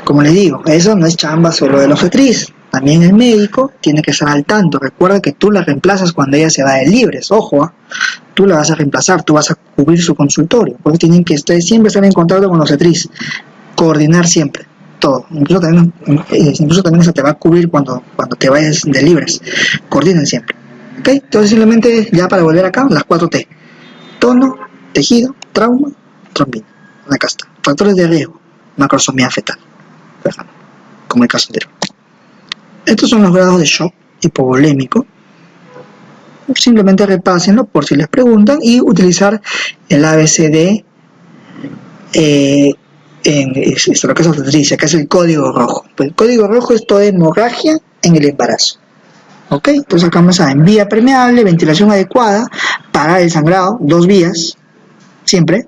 Como les digo, eso no es chamba solo de la obstetriz. También el médico tiene que estar al tanto. Recuerda que tú la reemplazas cuando ella se va de libres. Ojo, tú la vas a reemplazar, tú vas a cubrir su consultorio. Porque tienen que siempre estar en contacto con la obstetriz. Coordinar siempre todo. Incluso también se te va a cubrir cuando te vayas de libres. Coordinen siempre. ¿Ok? Entonces simplemente ya para volver acá, las 4T. Tono, tejido, trauma, trombina. Acá está. Factores de riesgo. Macrosomía fetal. Como el caso anterior. Estos son los grados de shock hipovolémico. Simplemente repásenlo por si les preguntan y utilizar el ABCD en lo que es obstetricia, que es el código rojo. Pues el código rojo es toda hemorragia en el embarazo. ¿Ok? Entonces acá me saben: vía permeable, ventilación adecuada, parar el sangrado, 2 vías, siempre,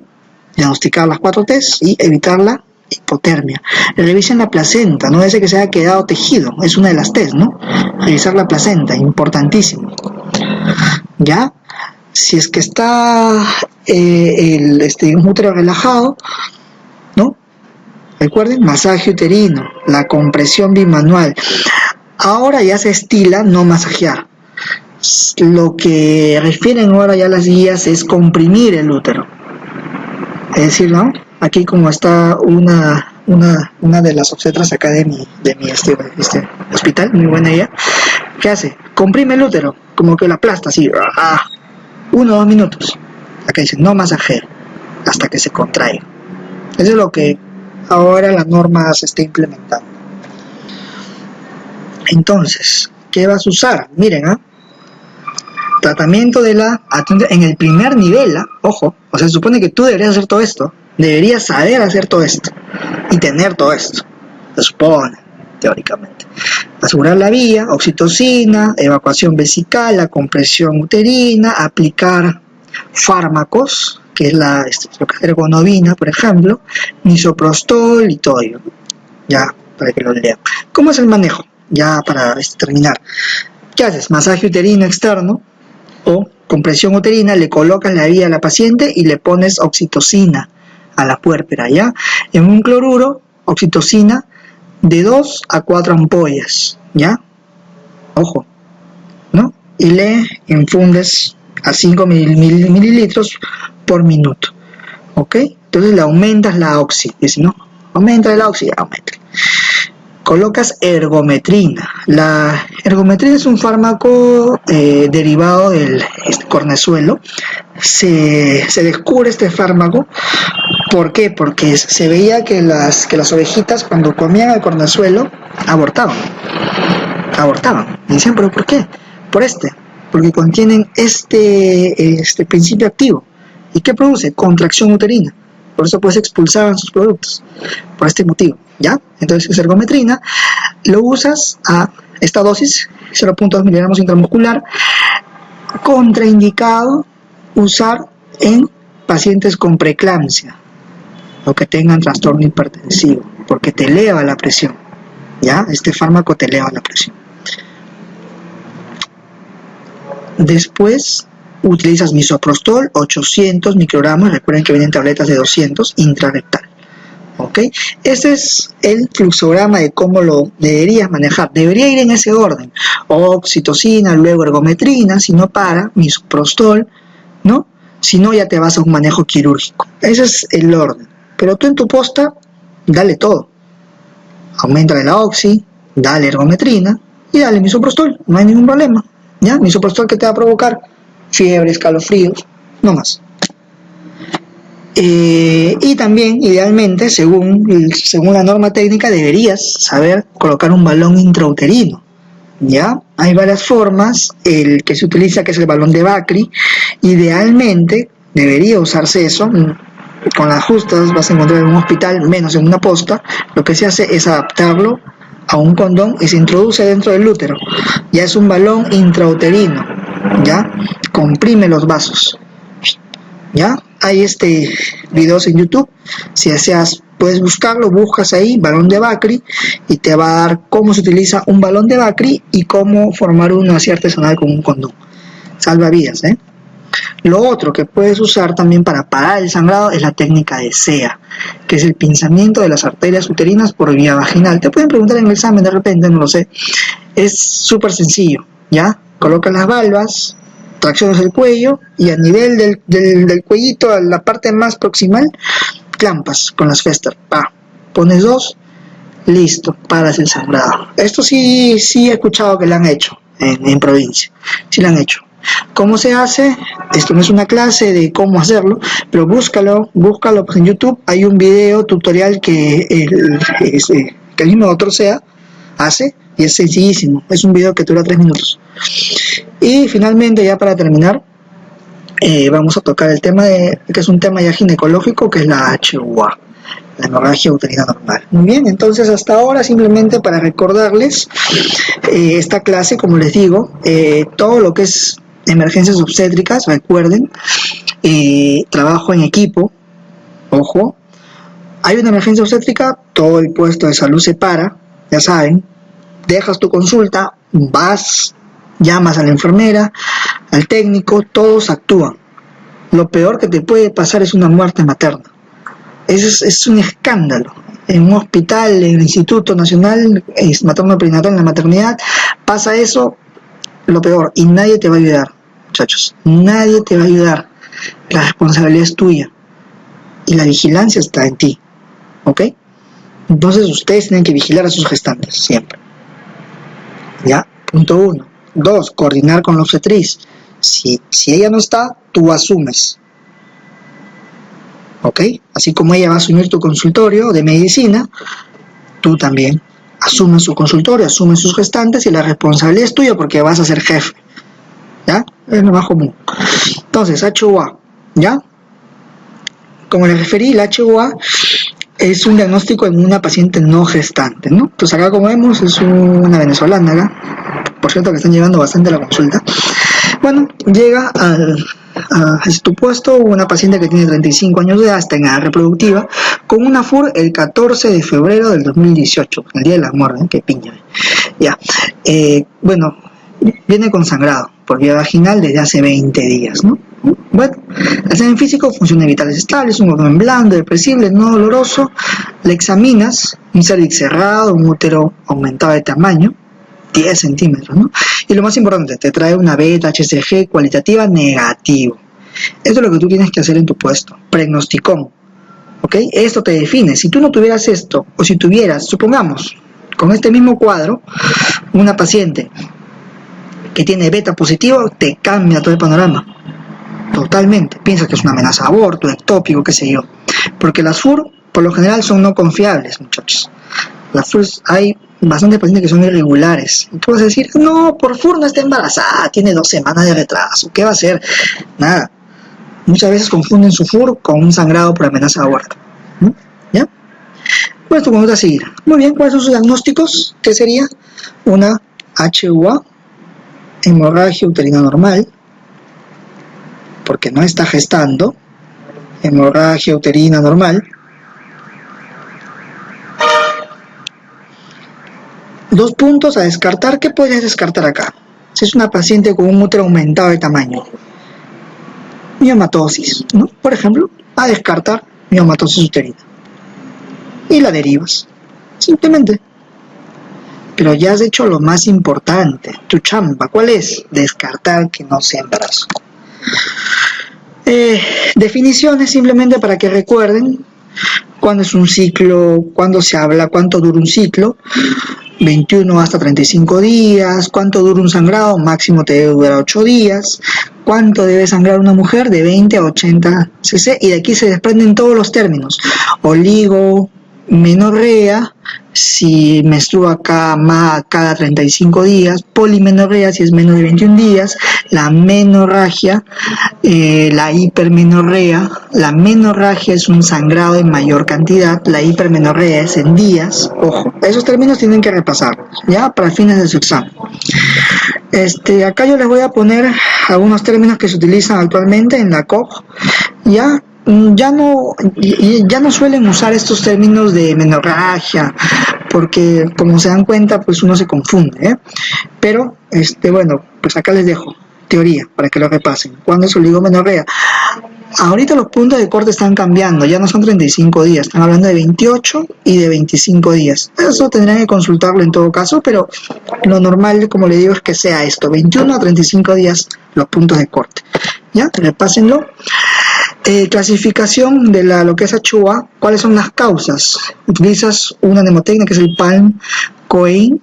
diagnosticar las 4Ts y evitar la hipotermia. Revisen la placenta, no debe ser que se haya quedado tejido, es una de las T's, ¿no? Revisar la placenta, importantísimo. ¿Ya? Si es que está un útero relajado, ¿no? Recuerden, masaje uterino, la compresión bimanual. Ahora ya se estila no masajear. Lo que refieren ahora ya las guías es comprimir el útero. Es decir, ¿no? Aquí como está una de las obstetras acá de mi hospital, muy buena ella, ¿qué hace? Comprime el útero, como que lo aplasta así, 1 o 2 minutos. Acá dice, no masajee, hasta que se contraiga. Eso es lo que ahora la norma se está implementando. Entonces, ¿qué vas a usar? Miren, tratamiento en el primer nivel, ojo, o sea, se supone que tú deberías hacer todo esto, deberías saber hacer todo esto y tener todo esto, se supone, teóricamente. Asegurar la vía, oxitocina, evacuación vesical, la compresión uterina, aplicar fármacos, que es la ergonovina, por ejemplo, misoprostol y todo ello, ya, para que lo lean. ¿Cómo es el manejo? Ya para terminar, ¿qué haces? Masaje uterino externo o compresión uterina, le colocas la vía a la paciente y le pones oxitocina a la puérpera, ¿ya? En un cloruro, oxitocina de 2 a 4 ampollas, ¿ya? Ojo, ¿no? Y le infundes a 5 mililitros por minuto, ¿ok? Entonces le aumentas la oxi, y si no, aumenta la oxi, aumenta. Colocas ergometrina. La ergometrina es un fármaco derivado del cornezuelo. Se descubre este fármaco. ¿Por qué? Porque se veía que las ovejitas cuando comían el cornezuelo abortaban. Y decían, ¿pero por qué? Porque contienen este principio activo. ¿Y qué produce? Contracción uterina. Por eso pues expulsaban sus productos, por este motivo, ¿ya? Entonces es ergometrina, lo usas a esta dosis, 0.2 miligramos intramuscular, contraindicado usar en pacientes con preeclampsia o que tengan trastorno hipertensivo, porque te eleva la presión, ¿ya? Este fármaco te eleva la presión. Después utilizas misoprostol, 800 microgramos, recuerden que vienen tabletas de 200, intrarrectal. ¿Ok? Este es el fluxograma de cómo lo deberías manejar. Debería ir en ese orden. Oxitocina, luego ergometrina, si no para, misoprostol, ¿no? Si no, ya te vas a un manejo quirúrgico. Ese es el orden. Pero tú en tu posta, dale todo. Auméntale la oxi, dale ergometrina y dale misoprostol. No hay ningún problema. ¿Ya? Misoprostol, que te va a provocar fiebre, escalofríos, no más. Y también, idealmente, según la norma técnica, deberías saber colocar un balón intrauterino. ¿Ya? Hay varias formas, el que se utiliza, que es el balón de Bakri, idealmente debería usarse eso, con las justas vas a encontrar en un hospital, menos en una posta, lo que se hace es adaptarlo a un condón y se introduce dentro del útero, ya es un balón intrauterino, ¿ya? Comprime los vasos, ¿ya? Hay videos en YouTube, si deseas puedes buscarlo, buscas ahí balón de Bakri y te va a dar cómo se utiliza un balón de Bakri y cómo formar uno así artesanal con un condón. Salva vidas, ¿eh? Lo otro que puedes usar también para parar el sangrado es la técnica de SEA, que es el pinzamiento de las arterias uterinas por vía vaginal. Te pueden preguntar en el examen de repente, no lo sé. Es súper sencillo, ¿ya? Colocas las valvas, traccionas el cuello y a nivel del cuellito, a la parte más proximal, clampas con las Fester, pones 2, listo, paras el sangrado. Esto sí he escuchado que lo han hecho en provincia, sí lo han hecho. ¿Cómo se hace? Esto no es una clase de cómo hacerlo, pero búscalo pues en YouTube, hay un video tutorial que el mismo doctor SEA hace y es sencillísimo, es un video que dura 3 minutos. Y finalmente, ya para terminar, vamos a tocar el tema que es un tema ya ginecológico, que es la HUA, la hemorragia uterina normal. Muy bien, entonces hasta ahora simplemente para recordarles esta clase, como les digo, todo lo que es emergencias obstétricas, recuerden, trabajo en equipo, ojo, hay una emergencia obstétrica, todo el puesto de salud se para, ya saben, dejas tu consulta, vas, llamas a la enfermera, al técnico, todos actúan. Lo peor que te puede pasar es una muerte materna. Es un escándalo. En un hospital, en el Instituto Nacional Materno Perinatal, en la maternidad, pasa eso, lo peor, y nadie te va a ayudar, muchachos. Nadie te va a ayudar. La responsabilidad es tuya. Y la vigilancia está en ti. ¿Ok? Entonces ustedes tienen que vigilar a sus gestantes, siempre. ¿Ya? Punto 1. 2. Coordinar con la obstetriz. Si ella no está, tú asumes. ¿Ok? Así como ella va a asumir tu consultorio de medicina, tú también asumes su consultorio, asumes sus gestantes y la responsabilidad es tuya porque vas a ser jefe. ¿Ya? Es lo más común. Entonces, HUA. ¿Ya? Como les referí, la HUA es un diagnóstico en una paciente no gestante, ¿no? Entonces acá, como vemos, es una venezolana acá, por cierto que están llevando bastante a la consulta. Bueno, llega a tu puesto una paciente que tiene 35 años de edad, está en edad reproductiva, con una FUR el 14 de febrero del 2018, el día del amor, ¿eh? Qué piña. Ya, bueno, viene con sangrado por vía vaginal desde hace 20 días, ¿no? Bueno, el examen físico, funciones vitales estables, un abdomen blando, depresible, no doloroso. Le examinas un cervix cerrado, un útero aumentado de tamaño, 10 centímetros, ¿no? Y lo más importante, te trae una beta HCG cualitativa negativo. Esto es lo que tú tienes que hacer en tu puesto, pregnosticón, ¿ok? Esto te define. Si tú no tuvieras esto, o si tuvieras, supongamos, con este mismo cuadro, una paciente que tiene beta positivo, te cambia todo el panorama. Totalmente. Piensas que es una amenaza de aborto, ectópico, qué sé yo. Porque las FUR, por lo general, son no confiables, muchachos. Las FUR, hay bastantes pacientes que son irregulares. Y tú vas a decir, no, por FUR no está embarazada, tiene 2 semanas de retraso, ¿qué va a hacer? Nada. Muchas veces confunden su FUR con un sangrado por amenaza de aborto. ¿No? ¿Ya? Pues tú vamos a seguir. Muy bien, ¿cuáles son sus diagnósticos? ¿Qué sería? Una HUA, hemorragia uterina normal, porque no está gestando, hemorragia uterina normal. 2 puntos a descartar. ¿Qué podrías descartar acá? Si es una paciente con un útero aumentado de tamaño, miomatosis, ¿no? Por ejemplo, a descartar miomatosis uterina. Y la derivas, simplemente. Pero ya has hecho lo más importante, tu chamba. ¿Cuál es? Descartar que no sea embarazo. Definiciones simplemente para que recuerden cuándo es un ciclo, cuándo se habla, cuánto dura un ciclo, 21 hasta 35 días, cuánto dura un sangrado, máximo te debe durar 8 días, ¿Cuánto debe sangrar una mujer? De 20 a 80 cc, y de aquí se desprenden todos los términos: oligomenorrea, si menstrua cada 35 días, polimenorrea si es menos de 21 días, la menorragia, la hipermenorrea. La menorragia es un sangrado en mayor cantidad, la hipermenorrea es en días. Ojo, esos términos tienen que repasarlos, ya, para fines de su examen. Acá yo les voy a poner algunos términos que se utilizan actualmente en la COG, ya no suelen usar estos términos de menorragia, porque como se dan cuenta, pues uno se confunde, pero bueno, pues acá les dejo teoría para que lo repasen. ¿Cuándo es oligomenorrea? Ahorita los puntos de corte están cambiando, ya no son 35 días, están hablando de 28 y de 25 días. Eso tendrán que consultarlo en todo caso, pero lo normal, como le digo, es que sea esto, 21 a 35 días los puntos de corte. ¿Ya? Repásenlo. Clasificación de lo que es HUA. ¿Cuáles son las causas? Utilizas una mnemotecnia que es el PALM-COEIN.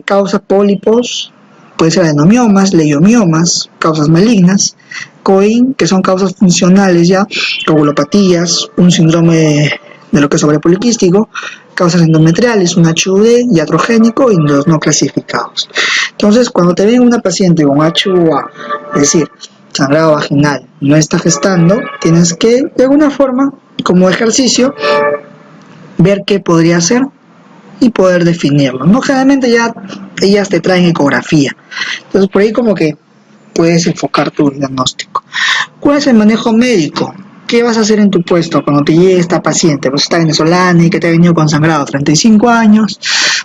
Causa pólipos, puede ser adenomiomas, leiomiomas, causas malignas. COEIN, que son causas funcionales ya, coagulopatías, un síndrome de lo que es ovario poliquístico, causas endometriales, un HUD, iatrogénico y los no clasificados. Entonces, cuando te ven una paciente con HUA, es decir, sangrado vaginal, no está gestando, tienes que, de alguna forma, como ejercicio, ver qué podría hacer y poder definirlo, ¿no? Generalmente ya ellas te traen ecografía, entonces por ahí como que puedes enfocar tu diagnóstico. ¿Cuál es el manejo médico? ¿Qué vas a hacer en tu puesto cuando te llegue esta paciente? Pues está venezolana y que te ha venido con sangrado 35 años,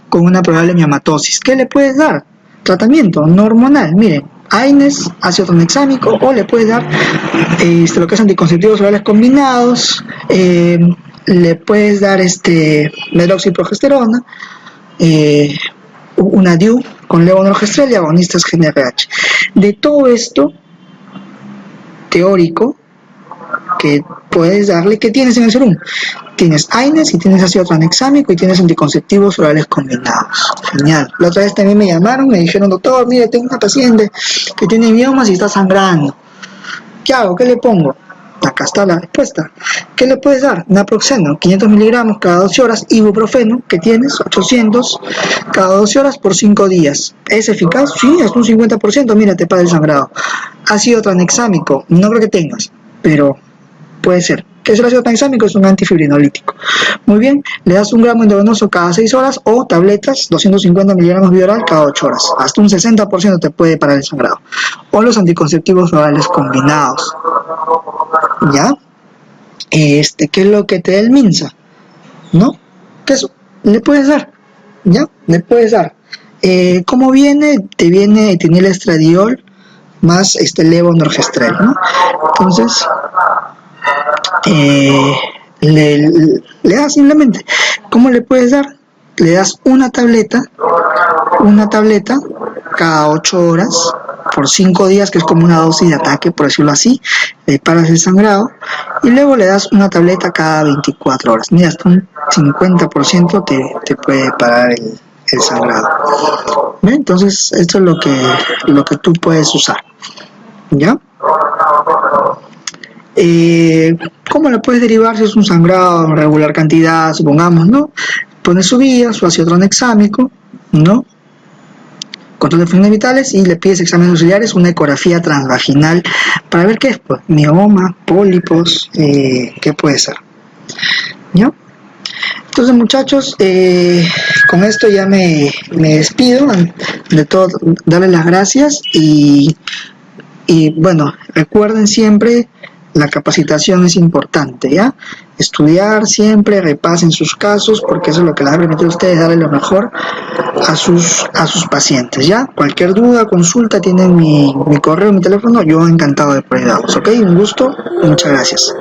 con una probable miomatosis. ¿Qué le puedes dar? Tratamiento no hormonal, miren, AINES, ácido tranexámico, o le puedes dar lo que es anticonceptivos orales combinados, le puedes dar medroxiprogesterona, una DIU con levonorgestrel y agonistas GnRH. De todo esto teórico que puedes darle, ¿qué tienes en el serum? Tienes AINES y tienes ácido tranexámico y tienes anticonceptivos orales combinados. Genial. La otra vez también me llamaron, me dijeron, doctor, mire, tengo una paciente que tiene miomas y está sangrando. ¿Qué hago? ¿Qué le pongo? Acá está la respuesta. ¿Qué le puedes dar? Naproxeno, 500 miligramos cada 12 horas, ibuprofeno, que tienes, 800 cada 12 horas por 5 días. ¿Es eficaz? Sí, es un 50%, mira, te para el sangrado. Ácido tranexámico, no creo que tengas, pero puede ser. ¿Qué es el ácido tranexámico? Es un antifibrinolítico. Muy bien, le das 1 gramo endovenoso cada 6 horas o tabletas, 250 miligramos bioral cada 8 horas. Hasta un 60% te puede parar el sangrado. O los anticonceptivos orales combinados. ¿Ya? ¿Qué es lo que te da el MINSA? ¿No? ¿Qué eso? Le puedes dar. ¿Ya? Le puedes dar. ¿Cómo viene? Te viene etinilestradiol más levonorgestrel, ¿no? Entonces, le das simplemente. ¿Cómo le puedes dar? Le das una tableta cada 8 horas por 5 días, que es como una dosis de ataque, por decirlo así, le paras el sangrado, y luego le das una tableta cada 24 horas. Mira, hasta un 50% te puede parar el sangrado. ¿Ven? Entonces, esto es lo que tú puedes usar. ¿Ya? ¿Cómo lo puedes derivar si es un sangrado en regular cantidad, supongamos, ¿no? Pones su vía, su ácido tranexámico, ¿no? Control de funciones vitales y le pides exámenes auxiliares, una ecografía transvaginal para ver qué es, pues, mioma, pólipos, qué puede ser. ¿Ya? Entonces, muchachos, con esto ya me despido. De todo, darles las gracias y bueno, recuerden siempre, la capacitación es importante, ¿ya? Estudiar siempre, repasen sus casos, porque eso es lo que les va a permitir a ustedes darle lo mejor a sus pacientes, ¿ya? Cualquier duda, consulta, tienen mi correo, mi teléfono, yo encantado de poder ayudarlos, ¿ok? Un gusto, muchas gracias.